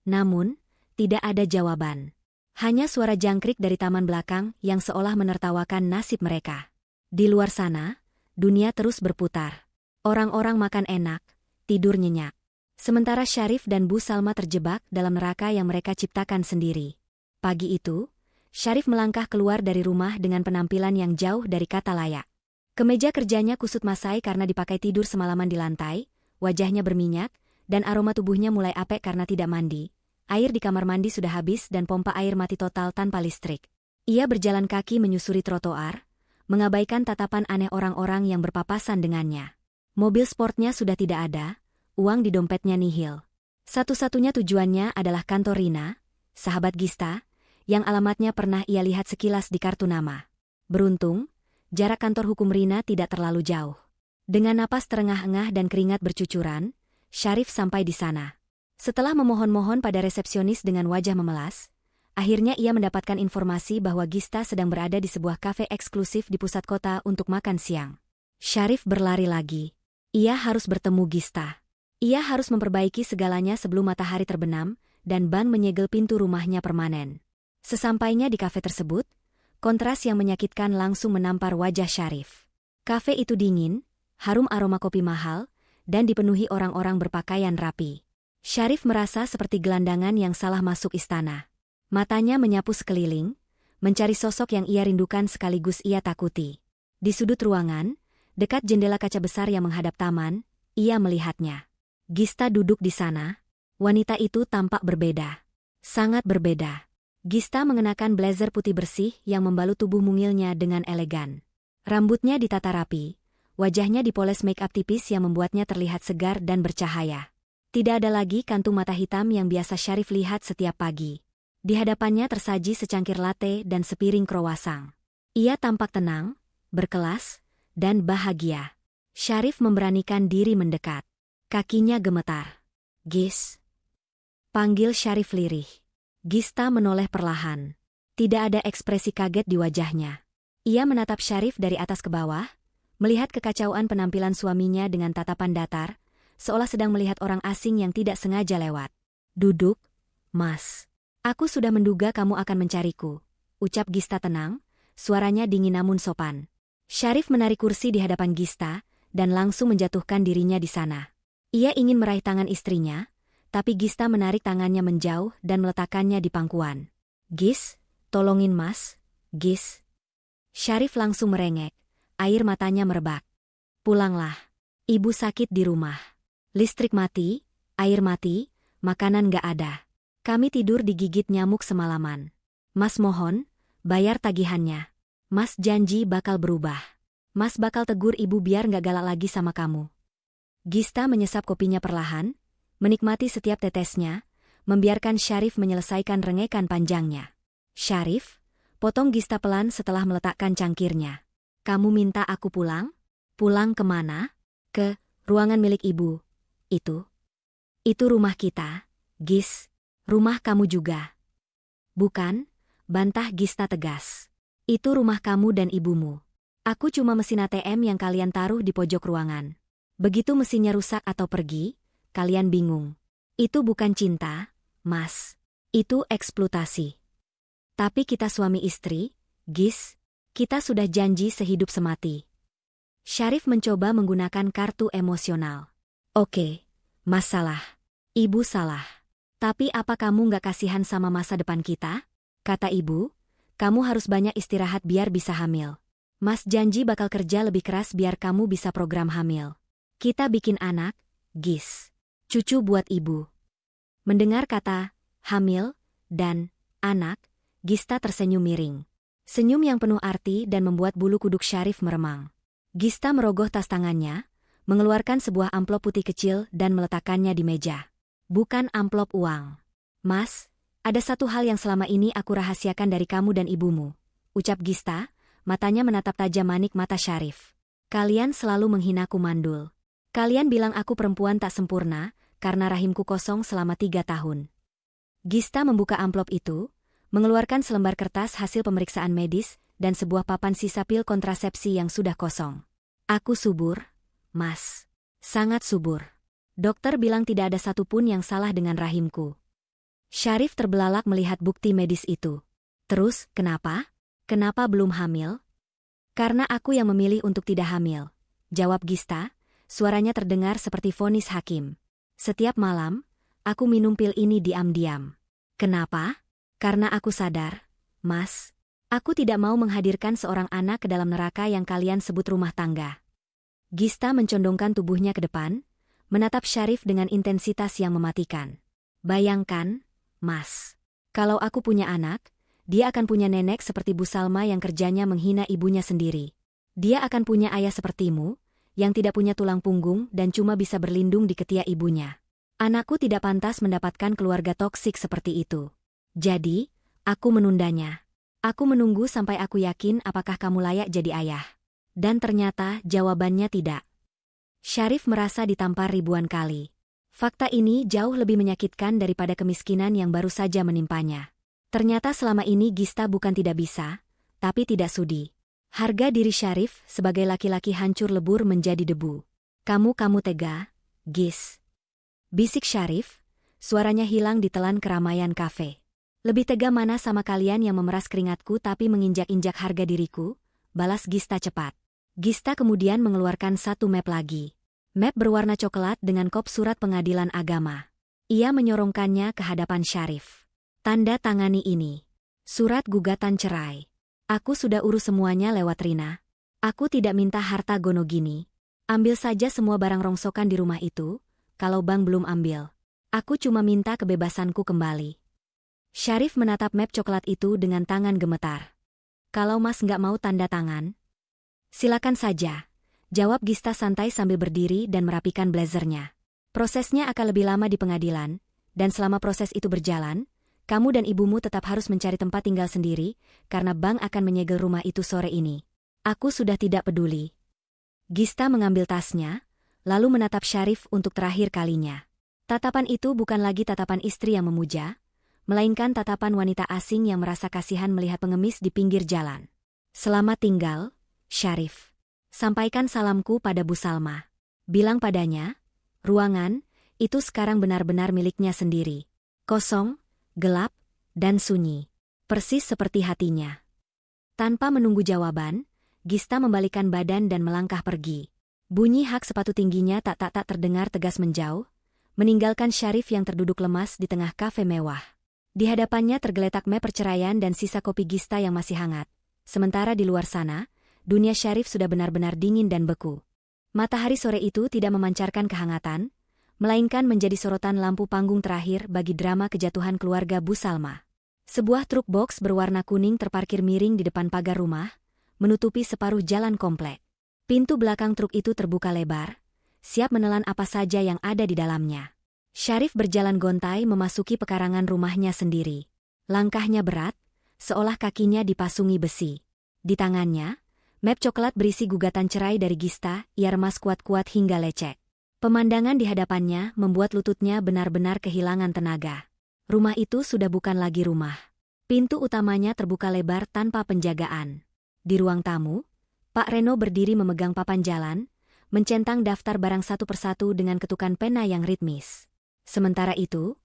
Speaker 1: Namun, tidak ada jawaban. Hanya suara jangkrik dari taman belakang yang seolah menertawakan nasib mereka. Di luar sana, dunia terus berputar. Orang-orang makan enak, tidur nyenyak. Sementara Syarif dan Bu Salma terjebak dalam neraka yang mereka ciptakan sendiri. Pagi itu, Syarif melangkah keluar dari rumah dengan penampilan yang jauh dari kata layak. Kemeja kerjanya kusut masai karena dipakai tidur semalaman di lantai, wajahnya berminyak, dan aroma tubuhnya mulai apek karena tidak mandi. Air di kamar mandi sudah habis dan pompa air mati total tanpa listrik. Ia berjalan kaki menyusuri trotoar, mengabaikan tatapan aneh orang-orang yang berpapasan dengannya. Mobil sportnya sudah tidak ada, uang di dompetnya nihil. Satu-satunya tujuannya adalah kantor Rina, sahabat Gista, yang alamatnya pernah ia lihat sekilas di kartu nama. Beruntung, jarak kantor hukum Rina tidak terlalu jauh. Dengan napas terengah-engah dan keringat bercucuran, Syarif sampai di sana. Setelah memohon-mohon pada resepsionis dengan wajah memelas, akhirnya ia mendapatkan informasi bahwa Gista sedang berada di sebuah kafe eksklusif di pusat kota untuk makan siang. Syarif berlari lagi. Ia harus bertemu Gista. Ia harus memperbaiki segalanya sebelum matahari terbenam, dan Ban menyegel pintu rumahnya permanen. Sesampainya di kafe tersebut, kontras yang menyakitkan langsung menampar wajah Syarif. Kafe itu dingin, harum aroma kopi mahal, dan dipenuhi orang-orang berpakaian rapi. Syarif merasa seperti gelandangan yang salah masuk istana. Matanya menyapu sekeliling, mencari sosok yang ia rindukan sekaligus ia takuti. Di sudut ruangan, dekat jendela kaca besar yang menghadap taman, ia melihatnya. Gista duduk di sana. Wanita itu tampak berbeda. Sangat berbeda. Gista mengenakan blazer putih bersih yang membalut tubuh mungilnya dengan elegan. Rambutnya ditata rapi, wajahnya dipoles make up tipis yang membuatnya terlihat segar dan bercahaya. Tidak ada lagi kantung mata hitam yang biasa Syarif lihat setiap pagi. Di hadapannya tersaji secangkir latte dan sepiring krowasang. Ia tampak tenang, berkelas, dan bahagia. Syarif memberanikan diri mendekat. Kakinya gemetar. Gis. Panggil Syarif lirih. Gista menoleh perlahan. Tidak ada ekspresi kaget di wajahnya. Ia menatap Syarif dari atas ke bawah, melihat kekacauan penampilan suaminya dengan tatapan datar, seolah sedang melihat orang asing yang tidak sengaja lewat. Duduk, Mas. Aku sudah menduga kamu akan mencariku, ucap Gista tenang, suaranya dingin namun sopan. Syarif menarik kursi di hadapan Gista, dan langsung menjatuhkan dirinya di sana. Ia ingin meraih tangan istrinya, tapi Gista menarik tangannya menjauh dan meletakkannya di pangkuan. Gis, tolongin Mas, Gis. Syarif langsung merengek, air matanya merebak. Pulanglah. Ibu sakit di rumah. Listrik mati, air mati, makanan gak ada. Kami tidur digigit nyamuk semalaman. Mas mohon, bayar tagihannya. Mas janji bakal berubah. Mas bakal tegur ibu biar gak galak lagi sama kamu. Gista menyesap kopinya perlahan, menikmati setiap tetesnya, membiarkan Syarif menyelesaikan rengekan panjangnya. Syarif, potong Gista pelan setelah meletakkan cangkirnya. Kamu minta aku pulang? Pulang kemana? Ke ruangan milik ibu. Itu rumah kita, Gis. Rumah kamu juga. Bukan, bantah Gista tegas. Itu rumah kamu dan ibumu. Aku cuma mesin ATM yang kalian taruh di pojok ruangan. Begitu mesinnya rusak atau pergi, kalian bingung. Itu bukan cinta, Mas. Itu eksploitasi. Tapi kita suami istri, Gis. Kita sudah janji sehidup semati. Syarif mencoba menggunakan kartu emosional. Oke, Mas salah. Ibu salah. Tapi apa kamu gak kasihan sama masa depan kita? Kata ibu, kamu harus banyak istirahat biar bisa hamil. Mas janji bakal kerja lebih keras biar kamu bisa program hamil. Kita bikin anak, Gis. Cucu buat ibu. Mendengar kata hamil dan anak, Gista tersenyum miring. Senyum yang penuh arti dan membuat bulu kuduk Syarif meremang. Gista merogoh tas tangannya, mengeluarkan sebuah amplop putih kecil dan meletakkannya di meja. Bukan amplop uang. Mas, ada satu hal yang selama ini aku rahasiakan dari kamu dan ibumu, ucap Gista, matanya menatap tajam manik mata Syarif. Kalian selalu menghinaku mandul. Kalian bilang aku perempuan tak sempurna, karena rahimku kosong selama 3 tahun. Gista membuka amplop itu, mengeluarkan selembar kertas hasil pemeriksaan medis, dan sebuah papan sisa pil kontrasepsi yang sudah kosong. Aku subur, Mas. Sangat subur. Dokter bilang tidak ada satupun yang salah dengan rahimku. Syarif terbelalak melihat bukti medis itu. Terus, kenapa? Kenapa belum hamil? Karena aku yang memilih untuk tidak hamil, jawab Gista, suaranya terdengar seperti vonis hakim. Setiap malam, aku minum pil ini diam-diam. Kenapa? Karena aku sadar, Mas, aku tidak mau menghadirkan seorang anak ke dalam neraka yang kalian sebut rumah tangga. Gista mencondongkan tubuhnya ke depan, menatap Syarif dengan intensitas yang mematikan. Bayangkan, Mas, kalau aku punya anak, dia akan punya nenek seperti Bu Salma yang kerjanya menghina ibunya sendiri. Dia akan punya ayah sepertimu, yang tidak punya tulang punggung dan cuma bisa berlindung di ketiak ibunya. Anakku tidak pantas mendapatkan keluarga toksik seperti itu. Jadi, aku menundanya. Aku menunggu sampai aku yakin apakah kamu layak jadi ayah. Dan ternyata jawabannya tidak. Syarif merasa ditampar ribuan kali. Fakta ini jauh lebih menyakitkan daripada kemiskinan yang baru saja menimpanya. Ternyata selama ini Gista bukan tidak bisa, tapi tidak sudi. Harga diri Syarif sebagai laki-laki hancur lebur menjadi debu. Kamu tega, Gis. Bisik Syarif, suaranya hilang ditelan keramaian kafe. Lebih tega mana sama kalian yang memeras keringatku tapi menginjak-injak harga diriku? Balas Gista cepat. Gista kemudian mengeluarkan satu map lagi. Map berwarna coklat dengan kop surat pengadilan agama. Ia menyorongkannya ke hadapan Syarif. Tanda tangani ini. Surat gugatan cerai. Aku sudah urus semuanya lewat Rina. Aku tidak minta harta gono gini. Ambil saja semua barang rongsokan di rumah itu, kalau Bang belum ambil. Aku cuma minta kebebasanku kembali. Syarif menatap map coklat itu dengan tangan gemetar. Kalau Mas nggak mau tanda tangan, silakan saja, jawab Gista santai sambil berdiri dan merapikan blazernya. Prosesnya akan lebih lama di pengadilan, dan selama proses itu berjalan, kamu dan ibumu tetap harus mencari tempat tinggal sendiri, karena Bang akan menyegel rumah itu sore ini. Aku sudah tidak peduli. Gista mengambil tasnya, lalu menatap Syarif untuk terakhir kalinya. Tatapan itu bukan lagi tatapan istri yang memuja, melainkan tatapan wanita asing yang merasa kasihan melihat pengemis di pinggir jalan. Selamat tinggal, Syarif. Sampaikan salamku pada Bu Salma. Bilang padanya, ruangan itu sekarang benar-benar miliknya sendiri. Kosong, gelap, dan sunyi. Persis seperti hatinya. Tanpa menunggu jawaban, Gista membalikkan badan dan melangkah pergi. Bunyi hak sepatu tingginya tak terdengar tegas menjauh, meninggalkan Syarif yang terduduk lemas di tengah kafe mewah. Di hadapannya tergeletak map perceraian dan sisa kopi Gista yang masih hangat. Sementara di luar sana, dunia Syarif sudah benar-benar dingin dan beku. Matahari sore itu tidak memancarkan kehangatan, melainkan menjadi sorotan lampu panggung terakhir bagi drama kejatuhan keluarga Bu Salma. Sebuah truk box berwarna kuning terparkir miring di depan pagar rumah, menutupi separuh jalan komplek. Pintu belakang truk itu terbuka lebar, siap menelan apa saja yang ada di dalamnya. Syarif berjalan gontai memasuki pekarangan rumahnya sendiri. Langkahnya berat, seolah kakinya dipasungi besi. Di tangannya, map coklat berisi gugatan cerai dari Gista, ia remas kuat-kuat hingga lecek. Pemandangan di hadapannya membuat lututnya benar-benar kehilangan tenaga. Rumah itu sudah bukan lagi rumah. Pintu utamanya terbuka lebar tanpa penjagaan. Di ruang tamu, Pak Reno berdiri memegang papan jalan, mencentang daftar barang satu persatu dengan ketukan pena yang ritmis. Sementara itu,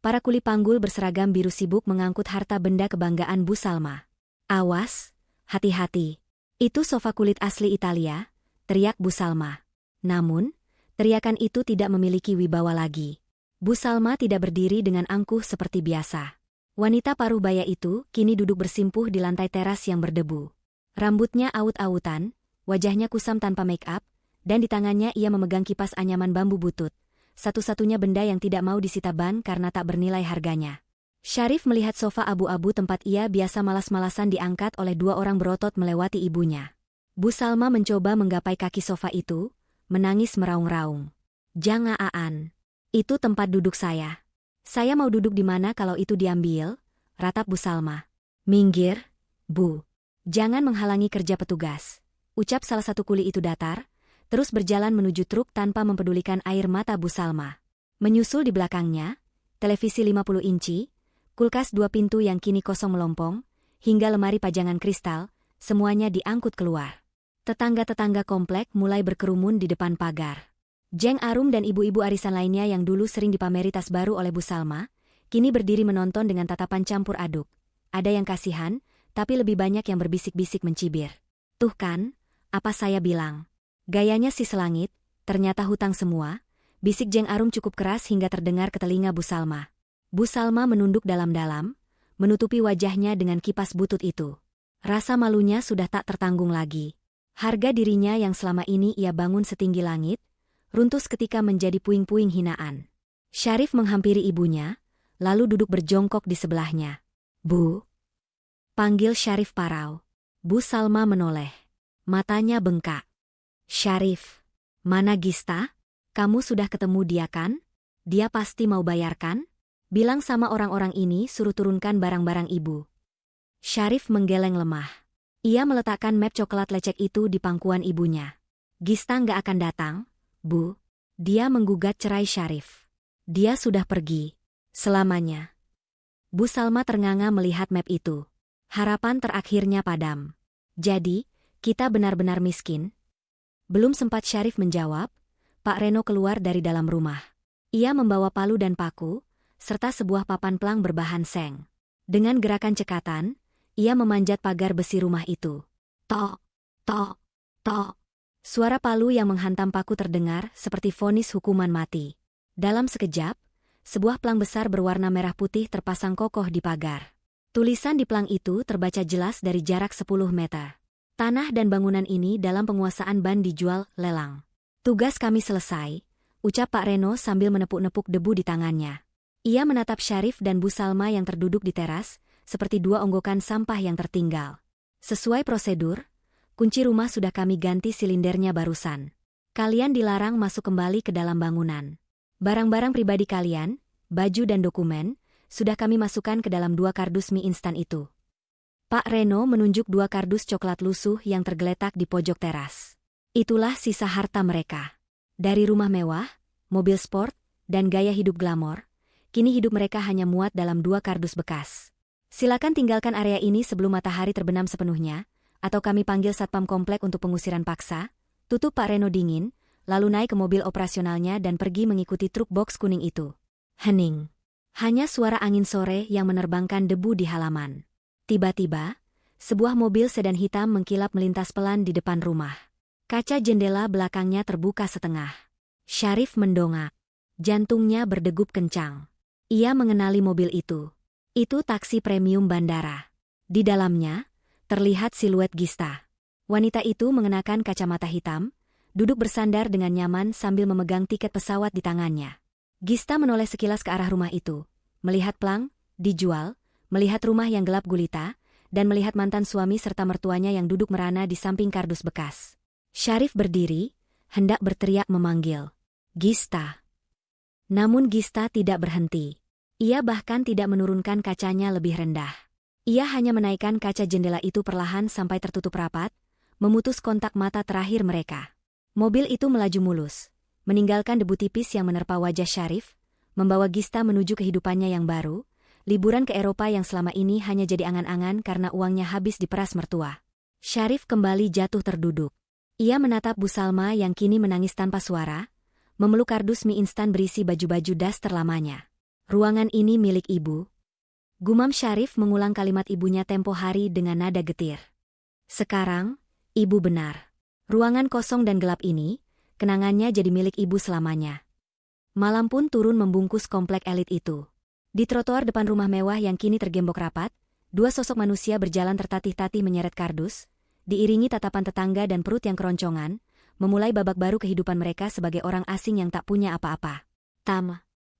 Speaker 1: para kuli panggul berseragam biru sibuk mengangkut harta benda kebanggaan Bu Salma. "Awas, hati-hati. Itu sofa kulit asli Italia," teriak Bu Salma. Namun, teriakan itu tidak memiliki wibawa lagi. Bu Salma tidak berdiri dengan angkuh seperti biasa. Wanita paruh baya itu kini duduk bersimpuh di lantai teras yang berdebu. Rambutnya aut-autan, wajahnya kusam tanpa make-up, dan di tangannya ia memegang kipas anyaman bambu butut, satu-satunya benda yang tidak mau disita ban karena tak bernilai harganya. Syarif melihat sofa abu-abu tempat ia biasa malas-malasan diangkat oleh dua orang berotot melewati ibunya. Bu Salma mencoba menggapai kaki sofa itu, menangis meraung-raung. "Jangan Aan. Itu tempat duduk saya. Saya mau duduk di mana kalau itu diambil?" ratap Bu Salma. "Minggir, Bu. Jangan menghalangi kerja petugas," ucap salah satu kuli itu datar, terus berjalan menuju truk tanpa mempedulikan air mata Bu Salma. Menyusul di belakangnya, televisi 50 inci, kulkas 2 pintu yang kini kosong melompong, hingga lemari pajangan kristal, semuanya diangkut keluar. Tetangga-tetangga komplek mulai berkerumun di depan pagar. Jeng Arum dan ibu-ibu arisan lainnya yang dulu sering dipameri tas baru oleh Bu Salma, kini berdiri menonton dengan tatapan campur aduk. Ada yang kasihan, tapi lebih banyak yang berbisik-bisik mencibir. "Tuh kan, apa saya bilang. Gayanya si selangit, ternyata hutang semua," bisik Jeng Arum cukup keras hingga terdengar ke telinga Bu Salma. Bu Salma menunduk dalam-dalam, menutupi wajahnya dengan kipas butut itu. Rasa malunya sudah tak tertanggung lagi. Harga dirinya yang selama ini ia bangun setinggi langit, runtuh seketika menjadi puing-puing hinaan. Syarif menghampiri ibunya, lalu duduk berjongkok di sebelahnya. "Bu," panggil Syarif parau. Bu Salma menoleh. Matanya bengkak. "Syarif, mana Gista? Kamu sudah ketemu dia kan? Dia pasti mau bayarkan? Bilang sama orang-orang ini suruh turunkan barang-barang ibu." Syarif menggeleng lemah. Ia meletakkan map coklat lecek itu di pangkuan ibunya. "Gista nggak akan datang, Bu." Dia menggugat cerai Syarif. "Dia sudah pergi. Selamanya." Bu Salma ternganga melihat map itu. Harapan terakhirnya padam. "Jadi, kita benar-benar miskin?" Belum sempat Syarif menjawab, Pak Reno keluar dari dalam rumah. Ia membawa palu dan paku, serta sebuah papan pelang berbahan seng. Dengan gerakan cekatan, ia memanjat pagar besi rumah itu. Tok, tok, tok. Suara palu yang menghantam paku terdengar seperti vonis hukuman mati. Dalam sekejap, sebuah pelang besar berwarna merah putih terpasang kokoh di pagar. Tulisan di pelang itu terbaca jelas dari jarak 10 meter. "Tanah dan bangunan ini dalam penguasaan Ban dijual lelang." "Tugas kami selesai," ucap Pak Reno sambil menepuk-nepuk debu di tangannya. Ia menatap Syarif dan Bu Salma yang terduduk di teras, seperti dua onggokan sampah yang tertinggal. "Sesuai prosedur, kunci rumah sudah kami ganti silindernya barusan. Kalian dilarang masuk kembali ke dalam bangunan. Barang-barang pribadi kalian, baju dan dokumen, sudah kami masukkan ke dalam 2 kardus mie instan itu." Pak Reno menunjuk 2 kardus coklat lusuh yang tergeletak di pojok teras. Itulah sisa harta mereka. Dari rumah mewah, mobil sport, dan gaya hidup glamor, kini hidup mereka hanya muat dalam 2 kardus bekas. Silakan tinggalkan area ini sebelum matahari terbenam sepenuhnya, atau kami panggil satpam komplek untuk pengusiran paksa. Tutup Pak Reno dingin, lalu naik ke mobil operasionalnya dan pergi mengikuti truk box kuning itu. Hening. Hanya suara angin sore yang menerbangkan debu di halaman. Tiba-tiba, sebuah mobil sedan hitam mengkilap melintas pelan di depan rumah. Kaca jendela belakangnya terbuka setengah. Syarif mendongak. Jantungnya berdegup kencang. Ia mengenali mobil itu. Itu taksi premium bandara. Di dalamnya, terlihat siluet Gista. Wanita itu mengenakan kacamata hitam, duduk bersandar dengan nyaman sambil memegang tiket pesawat di tangannya. Gista menoleh sekilas ke arah rumah itu, melihat plang, dijual, melihat rumah yang gelap gulita, dan melihat mantan suami serta mertuanya yang duduk merana di samping kardus bekas. Syarif berdiri, hendak berteriak memanggil, "Gista!" Namun Gista tidak berhenti. Ia bahkan tidak menurunkan kacanya lebih rendah. Ia hanya menaikkan kaca jendela itu perlahan sampai tertutup rapat, memutus kontak mata terakhir mereka. Mobil itu melaju mulus, meninggalkan debu tipis yang menerpa wajah Syarif, membawa Gista menuju kehidupannya yang baru, liburan ke Eropa yang selama ini hanya jadi angan-angan karena uangnya habis diperas mertua. Syarif kembali jatuh terduduk. Ia menatap Bu Salma yang kini menangis tanpa suara, memeluk kardus mie instan berisi baju-baju daster lamanya. "Ruangan ini milik ibu." Gumam Syarif mengulang kalimat ibunya tempo hari dengan nada getir. "Sekarang, ibu benar. Ruangan kosong dan gelap ini, kenangannya jadi milik ibu selamanya." Malam pun turun membungkus komplek elit itu. Di trotoar depan rumah mewah yang kini tergembok rapat, 2 sosok manusia berjalan tertatih-tatih menyeret kardus, diiringi tatapan tetangga dan perut yang keroncongan, memulai babak baru kehidupan mereka sebagai orang asing yang tak punya apa-apa.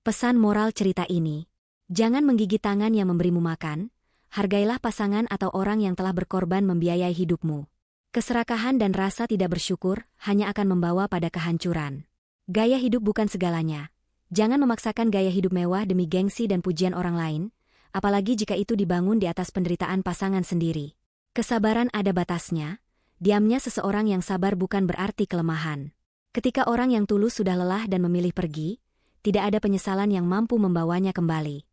Speaker 1: Pesan moral cerita ini: jangan menggigit tangan yang memberimu makan, hargailah pasangan atau orang yang telah berkorban membiayai hidupmu. Keserakahan dan rasa tidak bersyukur hanya akan membawa pada kehancuran. Gaya hidup bukan segalanya. Jangan memaksakan gaya hidup mewah demi gengsi dan pujian orang lain, apalagi jika itu dibangun di atas penderitaan pasangan sendiri. Kesabaran ada batasnya, diamnya seseorang yang sabar bukan berarti kelemahan. Ketika orang yang tulus sudah lelah dan memilih pergi, tidak ada penyesalan yang mampu membawanya kembali.